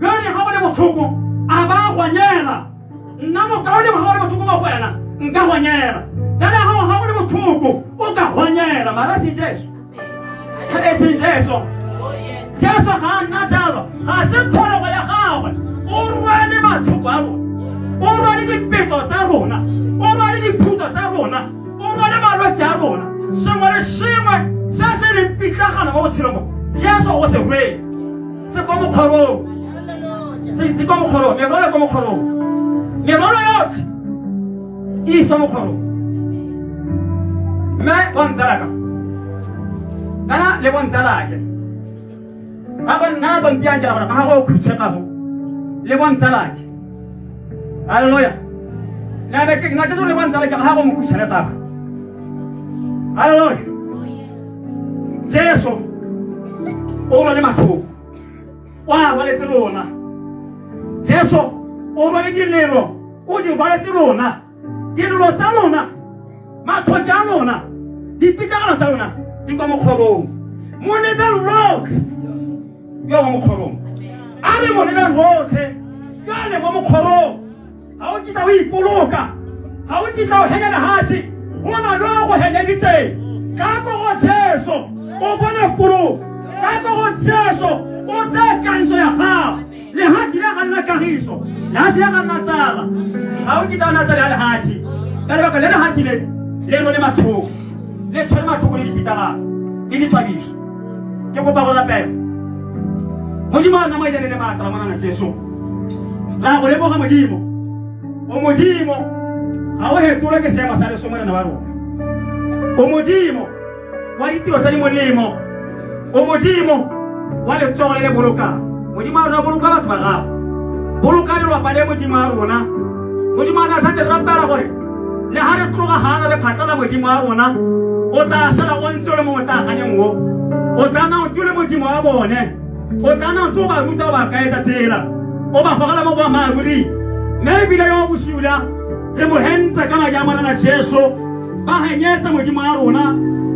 yone ga go le botlhoko a ba gwanyela nna mokaone ga go le botlhoko ba wena nka gwanyela tsala ga go le botlhoko o ka gwanyela mara se Jesu e se Jesu Jesu ga nna jalo ga se phologo ya gagwe o rwele matlhoko a rona o rwele dipetso tsa rona o rwele diphuto tsa rona o rwele malwetse a rona sengwe le sengwe se se re pitlagana mo botshelong mo Jesu o se rwele se kwa mokgorong se itse kwa mokgorong merwalo kwa mokgorong merwalo yotlhe e iswa mokgorong mme bontsalaka kana le bontsalake nana bontianjela bona ga go khutshekago le bontsalake halleluya na be ke nna ke le bontsalake ga go mo khutshekago halleluya Jesu o rwele matlhoko wa rwaletse rona Jesu o rwele dilelo o di rwaletse rona dilelo tsa rona matlhoke a rona dipitlagano tsa rona di kwa mokgorong mo lebel rotlhe yo mo mokgorong a le mo lebel rotlhe yo le mo mokgorong ga o kitla o ipoloka ga o kitla o henya lehatshe go na le go henyeditseng ka go Jesu o bona kuro ka go Jesu o tsa kanso ya gago lehatshe le ga nna kagiso lehatshe le ga nna tsala ga o kitla o na tsala lehatshe ka lebaka le lehatshe le rwele matlhoko le tshwere matlhoko le dipitagano e di tshwabiso ke kopa go lapela modimo a nna mo etelele maatla la monana Jesu ra go leboga modimo o modimo ga o hetolwe ke seemo sa lesomolena wa rona o modimo wa ditiro tsa di molemo o modimo wa letsogo le le bolokang modimo a rona boloka batho ba gago boloka lelwapa le modimo a rona modimo a na santse re rapela gore le ga re tloga gana le kgatla la modimo a rona o tla sala o ntse o le mo motlhaganeng o o tla na o tsole modimo wa bone o tla na o tse o ba ruta o ba kaetsa tsela o ba gogela mo boammaaruri mme ebile yo bosula re mo hentse ka madi a monana Jesu ba henyetsa modimo a rona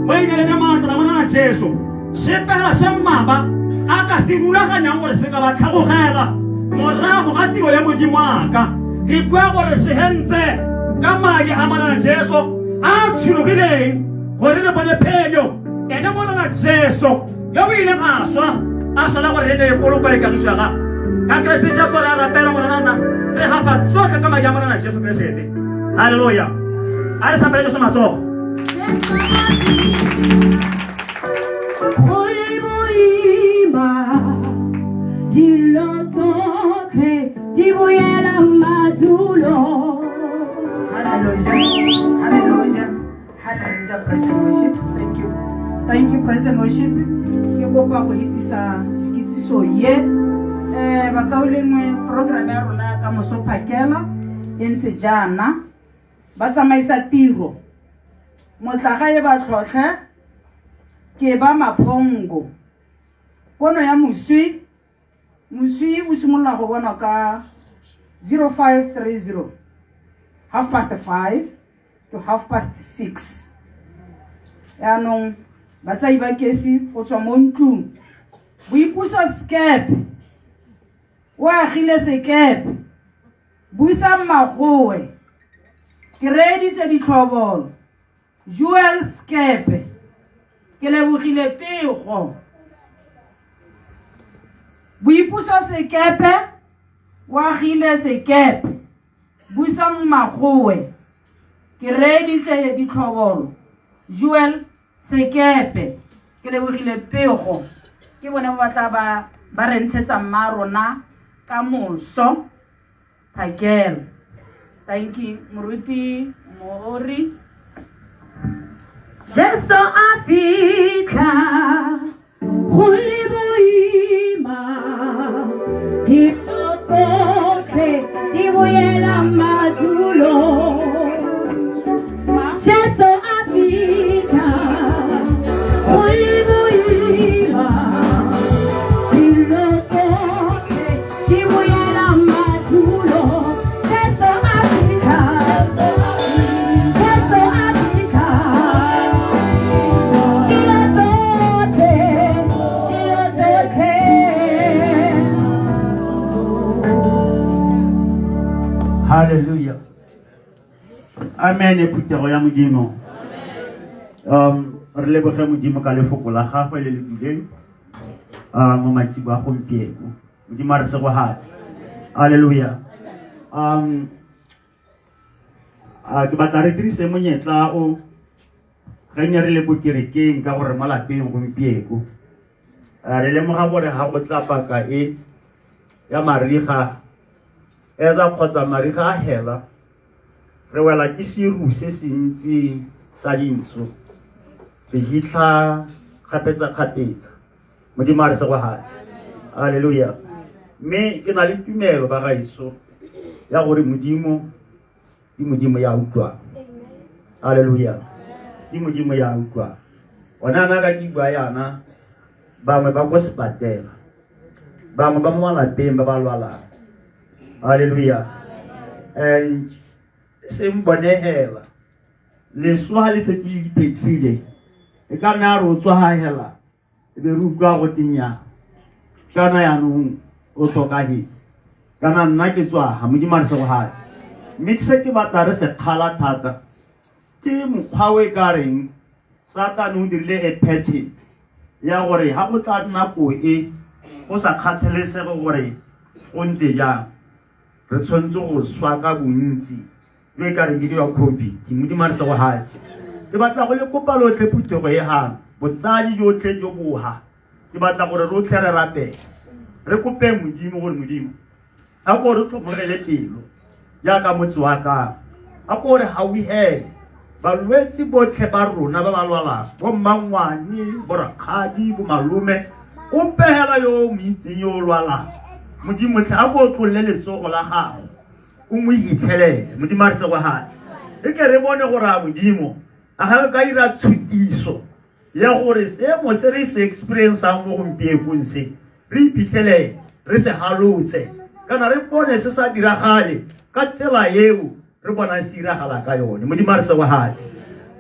mo inelele maatla la monana Jesu sepela se mmaba a ka se rulaganyang gore se ka ba tlhagogela morago ga tiro ya modimo aka ke bua gore se hentse ka madi a monana Jesu a tshirogileng gore le bone phenyo ene monana Jesu yo o ileng a sala gore le ne poloko le kagiso ya gago ka Kriste Jesu re a rapela monana re gapa tsotlhe ka madi a monana Jesu Kriste halleluya a re sapele Jesu matsogo Hallelujah, praise and worship. Thank you, praise and worship. Ke kopa go hitisa kitsiso ye ba kaulengwe program ya rona ka moso phakela entse jana ba tsamaisa tiro motlaga e ba tlhotlhe ke ba maphongo kono ya muswi o simolola go bona ka 0530 5:30 to 6:30 yaanong batsai ba kesi go tswa mo ntlong boipuso skepe o agile sekepe buisa mmagowe ke reeditse ditlhobolo Joel Skepe ke lebogile pego boipuso sekepe o agile sekepe buisa mmagowe ke reeditse ditlhobolo Joel Sekepe ke lebogile pego ke bone ba batla ba re ntshetsa mma rona ka moso phakela thank you moruti mohori Jesu a fitlha go le boima dilo tsotlhe di boela madulo Jesu a Hallelujah. Amen. Eputego ya modimo. Re leboge modimo ka lefoko la gagwe le le bileng mo matshibo a gompieno. Modimo a re se go hatse. Hallelujah. Ke batla re dirise monyetla o ge ne re le ko kerekeng ka gore malapeng gompieno. Re lemoga gore ga go tla paka e ya mariga eza kgotsa mariga a hela re wela ke seru se se ntsi sa dintsho re hitlha kgapetsa modimo a re se go hatse. Hallelujah. Mme ke na le tumelo ba gaetso ya gore modimo ke modimo ya utlwa. Hallelujah. Ke modimo ya utlwa. Ona na ka ke bua yana bangwe ba go sepatela bangwe ba mo malapeng ba ba lwalang. Hallelujah. And sembonehela leswa le setse le dipetlile e ka nna re o tswa ha hela e be re utlwa go tinya kana yanong o tlhokagetse kana nna ke tswa ha modimo a re se go hatse. Mme se ke batla re se kgala thata ke mokgwa o e ka reng Satane o dirile a pattern ya gore ha go tla nako e go sa kgathalesege gore go ntse jang re tshwanetse go swa ka bontsi le ka re ke ya COVID modimo a re se go hatse. Ke batla go le kopa lotlhe phutego e hang botsadi jotlhe jo boha ke batla gore rotlhe re rapele re kope modimo gore modimo a go re tlhomogele pelo jaaka motse wa ka a go re ha we had balwetsi botlhe ba rona ba ba lwalang bo mmangwane bo rakgadi bo malume o pehela yo mo itseng yo lwalang modimo tle a go tlolle letsogo la gago o mo itlhelele modimo a re se go hatse. E ke re bone gore a modimo a ga ka ira tshutiso ya gore se mo se re se experience mo gompieno se re iphitlhele re se halotse kana re bone se sa diragale ka tsela eo re bona se diragala ka yone modimo a re se go hatse.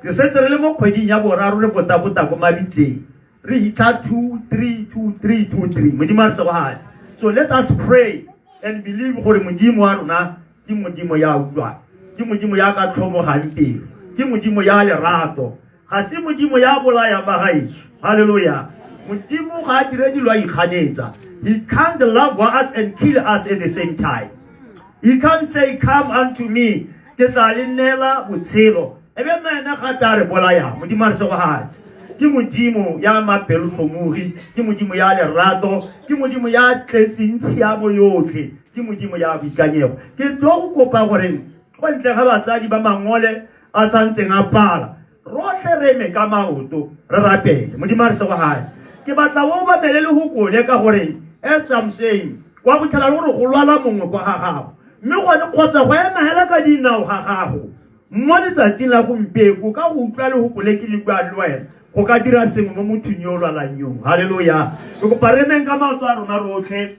Ke setse re le mo kgweding ya boraro re bota go mabitleng re hitla 2-3-2-3-2-3 modimo a re se go hatse. So let us pray and believe gore modimo wa rona ke modimo ya utlwa ke modimo ya ka tlhomogang pelo ke modimo ya lerato ga se modimo ya bolaya ba gaetso. Hallelujah. Modimo ga a dire dilo a ikganetsa. He can't love us and kill us at the same time. He can't say come unto me ke tla le nela botshelo ebe mena ga ta re bolaya modimo a re se go hatse. Ke modimo ya mapelo tlhomogi ke modimo ya lerato ke modimo ya tletseng tshiamo yotlhe ke modimo ya boikanyego. Ke tlo go kopa gore go ntle ga batsadi ba mangole a santseng a pala rotlhe re me ka maoto re rapele modimo a re se go hatse. Ke batla o ba melele go kole ka gore as I'm saying wa go tlhala gore go lwala mongwe kwa ga gago mme gone kgotsa go ema hela ka dinao ga gago mo letsatsing la gompieno ka go utlwa le go kole ke le kwa le wena go ka dira sengwe mo mothong yo lwalang yo. Hallelujah. Ke kopa re meng ka maoto a rona rotlhe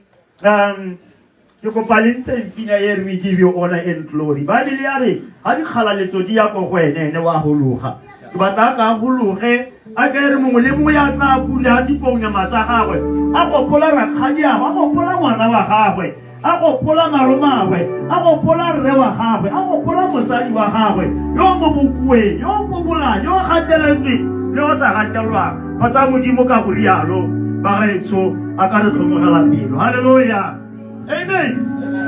ke kopa le ntse mpina ye we give you honor and glory. Bible ya re ha di kgalaletso di ya go wena ene wa hologa ke batla ka hologe a ke re mongwe le mongwe ya tla pula dipong ya matsa gagwe a go phola rakgadi a go phola ngwana wa gagwe a go phola malomagwe a go phola rre wa gagwe a go phola mosadi wa gagwe yo mo bokueng yo mo bola yo gateletswe le o sa gatelwang kgotsa modimo ka go rialo ba gaetso a ka re tlhomogela pelo. Hallelujah. Amen.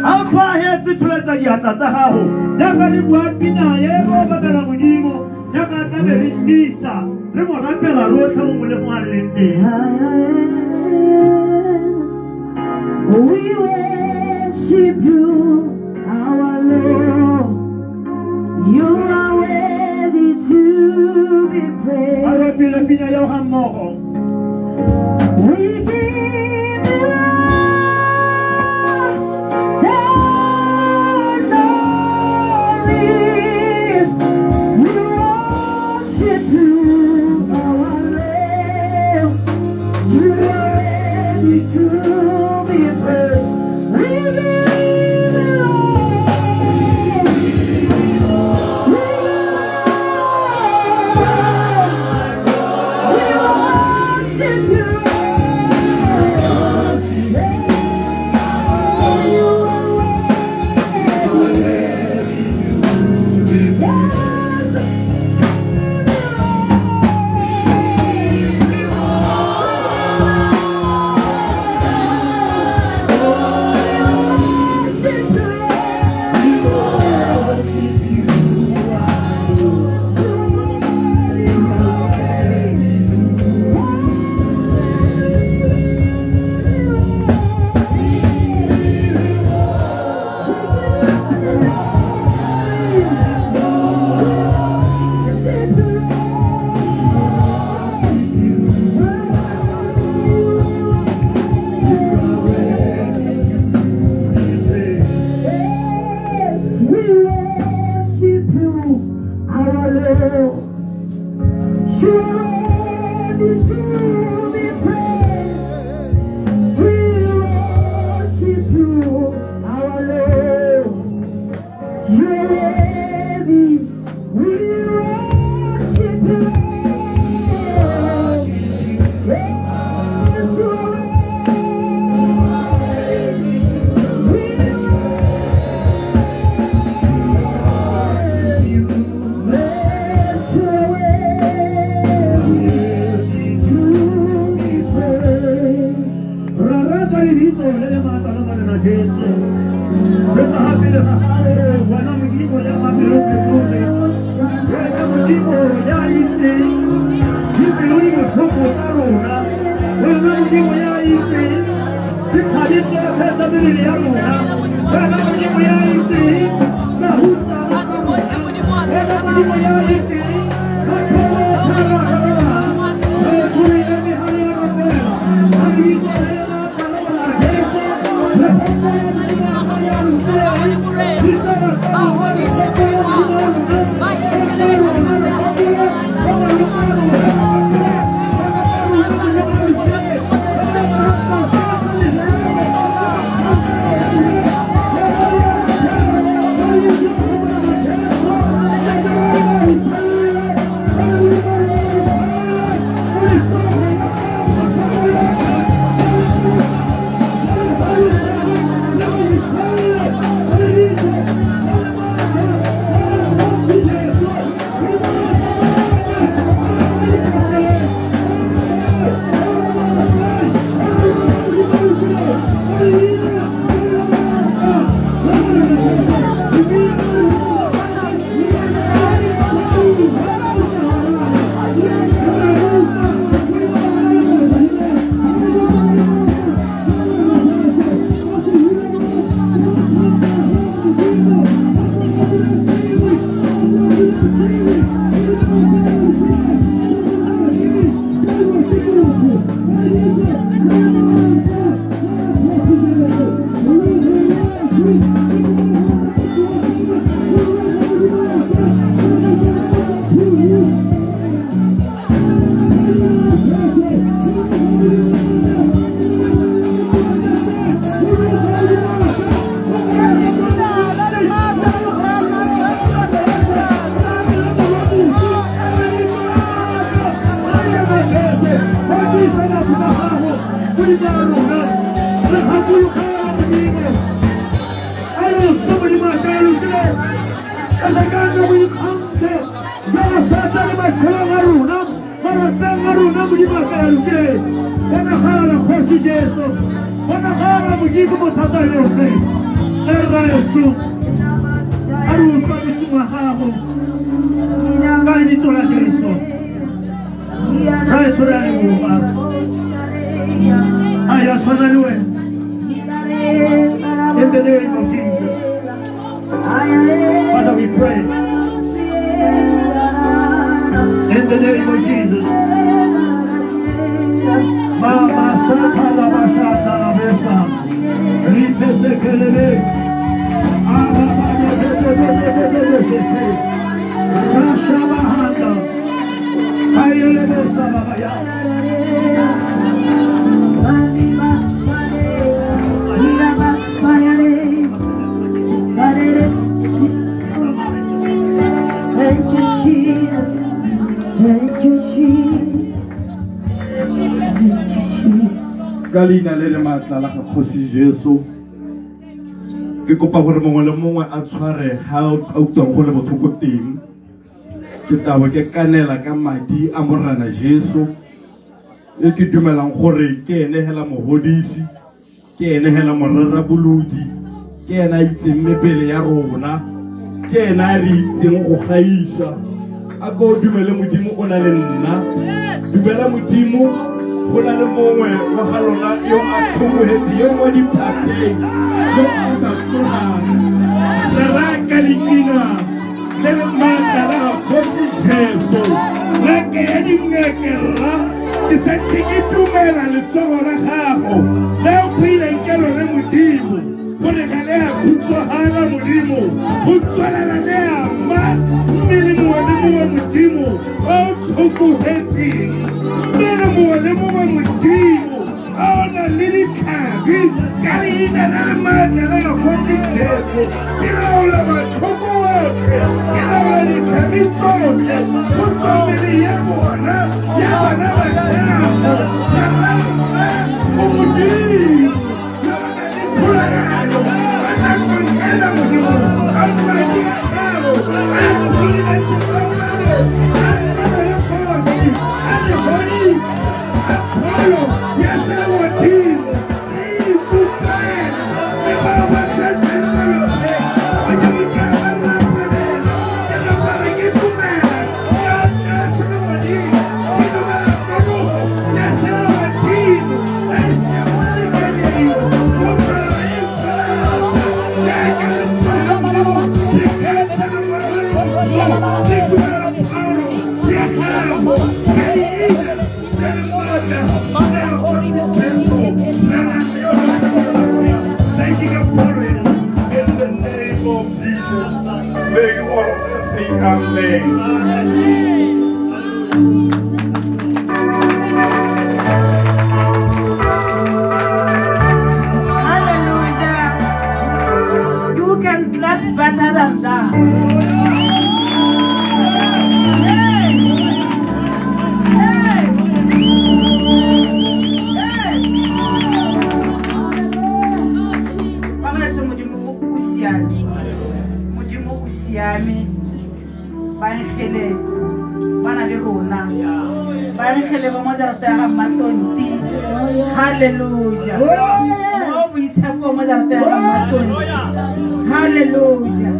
A kwa hetse tsholetsa diata tsa gago jaaka le bua pina ye go babela modimo jaaka tla be re ditsa re mo rapela rotlhe mo le mo a leng teng. We worship you, our Lord. You are worthy to be praised. A re pele pina yo ha mmogo. We give you all the glory. We worship you, our Lord. In the name of Jesus. Father, we pray. In the name of Jesus. Mama Sata la Bashata la Besa. Ripete Kelele. Rasha Bahanda. Ayele Besa Babaya. Thank you, Jesus. Thank you, Jesus. Ka leina le le maatla la ga Kgosi Jesu ke kopa gore mongwe le mongwe a tshware ga a utlwang go le botlhoko teng ke tabo ke kanela ka madi a morana Jesu e ke dumelang gore ke ene hela mohodisi ke ene hela morarabolodi ke ene a itseng mebele ya rona ke ene a re itseng go gaisa a ko dumele modimo o na le nna dumela modimo go na le mongwe wa ga lona yo a tlhomohetse yo mo diphateng yo a sa tsogang re raka lekina le le maatla la ga Kgosi Jesu reke ya dingekerra ke santse ke tumela letsogo la gago le o phileng ke lone modimo gore ga le a khutshwagala modimo go tswelela le a ma mmele mongwe le mongwe modimo o tlhokogetseng mmele mongwe le mongwe modimo a o na le ditlhabi ka leina la le maatla la ga Kgosi Jesu ke laola matlhoko otlhe ke laola ditlhabi tsotlhe go tswa mmele ya bona ya bana ba gago go modimo Jesus. May you all say amen. Hallelujah. You can clap better than that. Modimo o siame ba nkgele bana le rona ba nkgele ba mo jarata ya Matonti. Hallelujah. Mo boitshepo mo jarata ya Matonti. Hallelujah.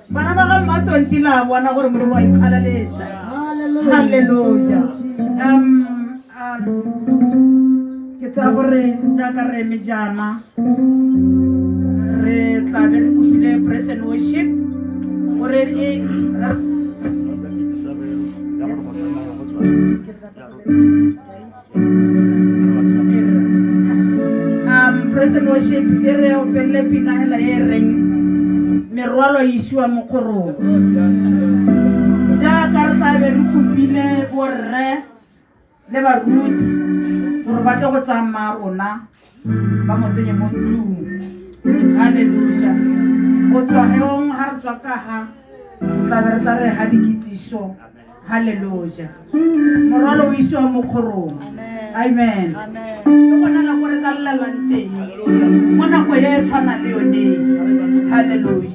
Bana ba ga Matonti la bona gore modimo wa ikgalaletsa. Hallelujah. Ke tsa gore jaaka re me jana re tla be re kopile praise and worship gore praise and worship e re opelele pina hela e reng merwalo e isiwa mo kgorong jaaka re tla be re kopile borre le baruti gore ba tle go tsamaya rona ba mo tsenye mo ntlong. Hallelujah. Go tswa heong ha re tswa ka ha tla re ha dikitsiso. Hallelujah. Moralo o isiwa mo kgorong. Amen. Ke bona la gore ka llelang teng mo nako e tshwana le yone. Hallelujah.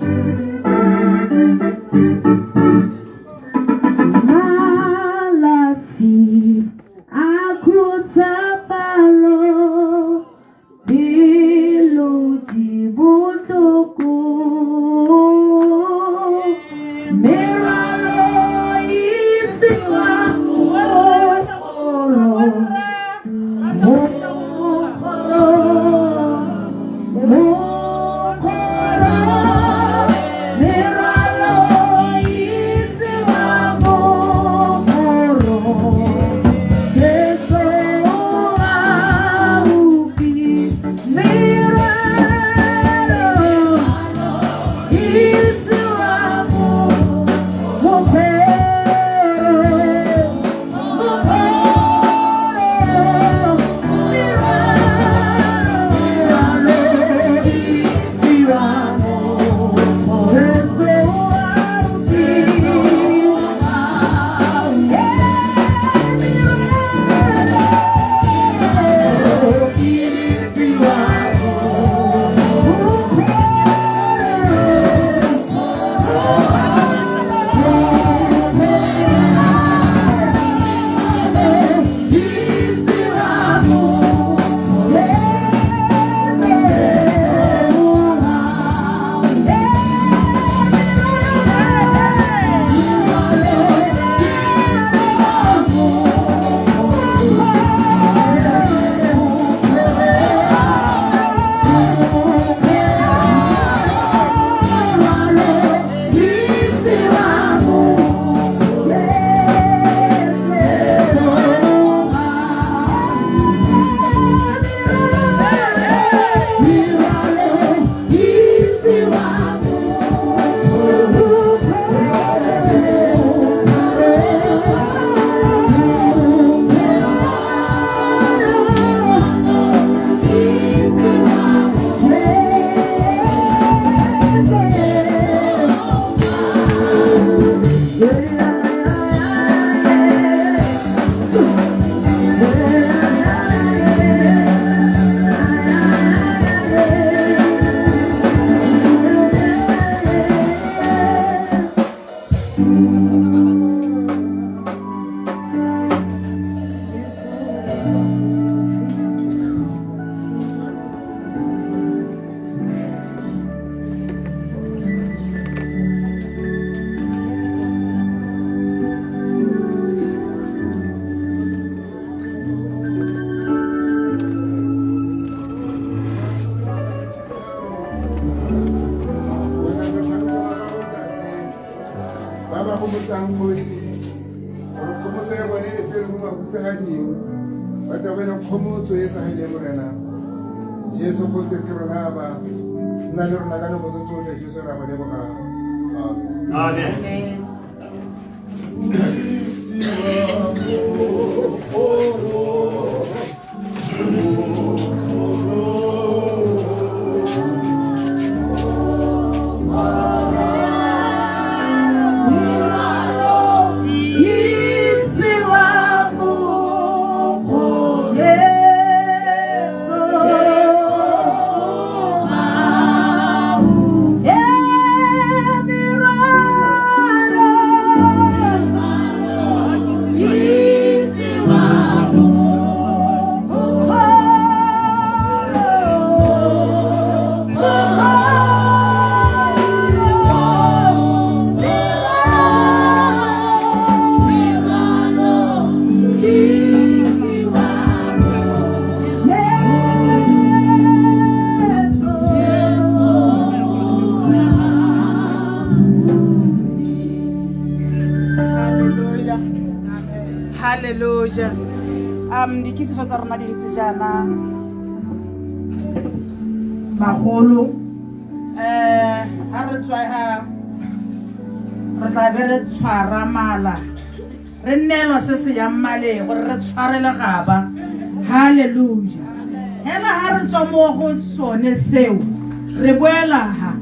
nna le rona ka nako tse tsotlhe jesu ra ba leboga. Amen. Hallelujah. Dikitsiso tsa rona di ntse jaana bagolo ha re tswa re tla be re tshwara mala re nnelwa se se yang maleng gore re tshwarele gaba. Hallelujah. Hela ha re tswa mo go sone seo re boela ha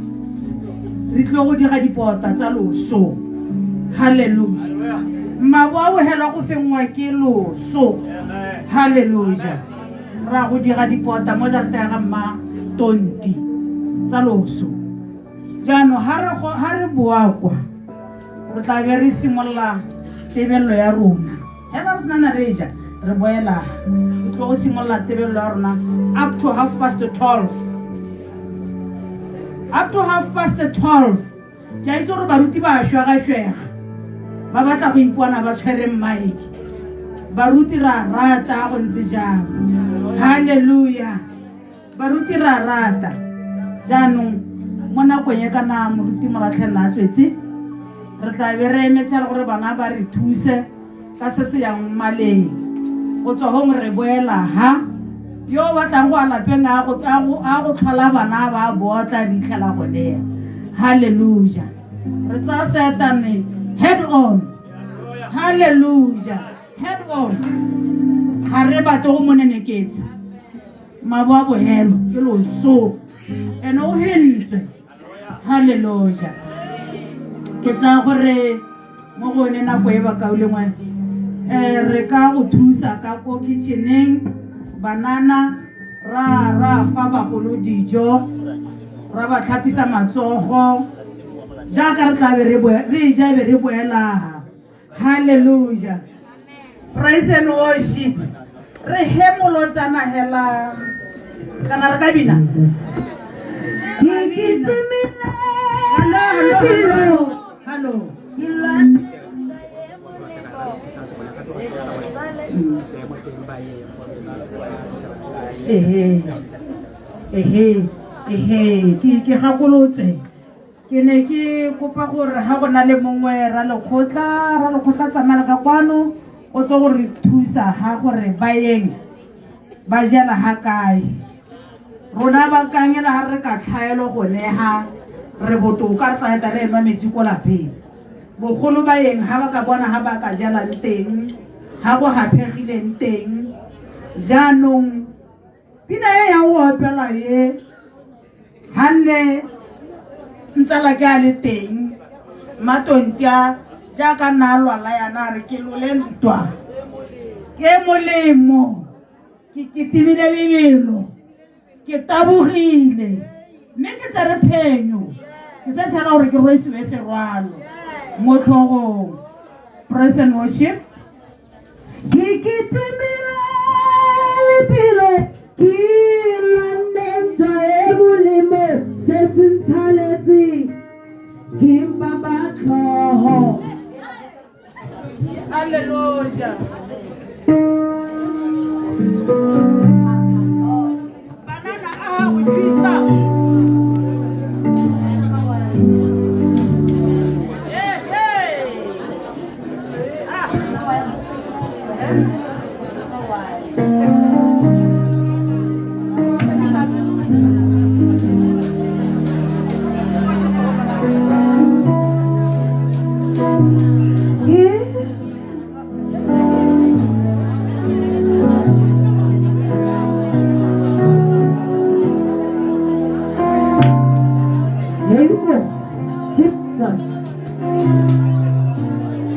re tlo go dira dipota tsa loso. Hallelujah. Mabao hela go fengwa ke loso. Hallelujah. Ra go dira dipota mo jarata ga mma tonti tsa loso. Jaanong ha re boa kwa re tla be re simolola tebello ya rona. Hela re sena na re ja re boela re tlo go simolola tebello ya rona up to 12:30. Up to 12:30. Ke a itse gore baruti ba shwega ba batla go ipona ba tshwere mike. Baruti ra rata go ntse jalo. Hallelujah. Baruti ra rata. Jaanong mo nakong e kana moruti moratlhela a tswetse re tla be re emetsela gore bana ba re thuse ka se se yang maleng go tswa hong re boela ha yo batlang go alapeng a go tlhola bana ba botla ditlhela go lea. Hallelujah. Re tsa Satane head on. Hallelujah. Head on. Ha re batla go moneneketsa mabo a bohelo ke loso ene o hentse. Hallelujah. Ke tsa gore mo gone nako e ba kaulengwe re ka go thusa ka ko kitcheneng banana ra fa bagolo dijo ra ba tlhapisa matsogo jaaka re tla be re boela. Hallelujah. Praise and worship. Re hemolotsana hela kana re ka bina. Hello. Ke gakolotse ke ne ke kopa gore ha go na le mongwe ra lekgotla tsamaya ka kwano o tlo gore thusa ha gore baeng ba jela ha kae rona ba kangela ha re ka tlhaelo go neha re botoka re tla re ema metsi ko lapeng bogolo baeng ha ba ka bona ha ba ka jela teng ha go haphegileng teng. Jaanong pina e ya o opela ye hanne ntsala ke a le teng matontia jaaka nna lwala yana re ke lolentwa ke molemo ke timile lebelo ke tabogile mme ke tsere phenyo ke se tshela gore ke rwesiwe serwalo mo tlhogong. Praise and worship. Ke timile lebelo ke lwantwa e molemo se senthaletse ke baba tlhogo. Hallelujah. Banana utlwisa.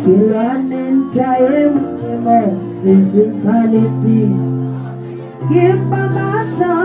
Kilanin kayem mo sisimhaliti Kimpamata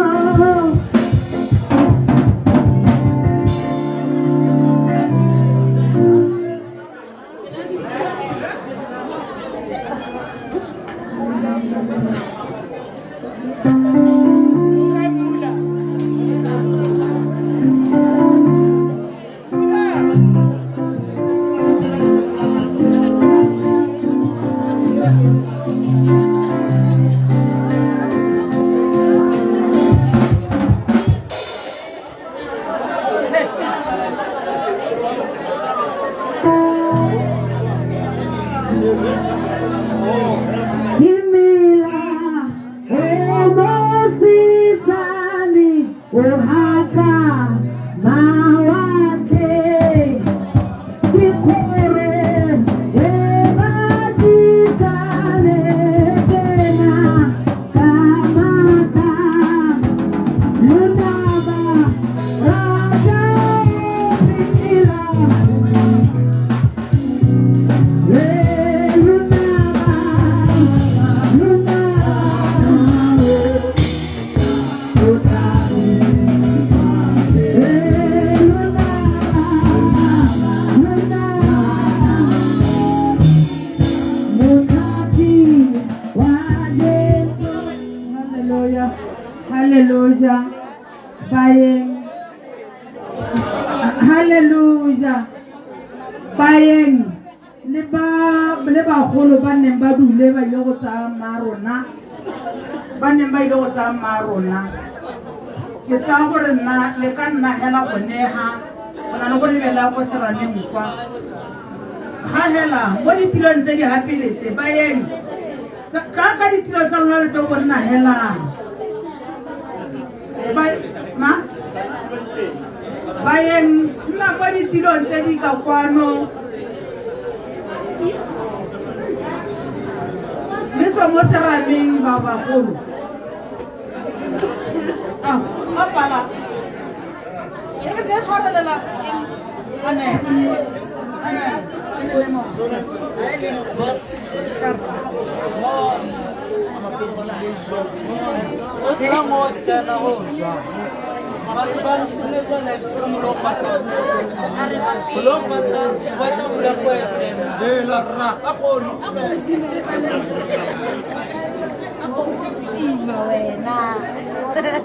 Hallelujah. Hallelujah. Bayeng. Leba kholo ba neng ba dule ba ile go tsa marona. Ba neng ba ile go tsa marona. Ke tsa gore nna le ka nna hela go neha. Bona no go lebela go serane mkwa. Ha hela mo ditilong tse di hapiletse bayeng. Ka ditilo tsa lona le tlo go nna hela. Bayeng nna kwa ditilong tse di ka kwano le tswa mo seraneng ba bagolo apala e ke se tshwarelela ane Wena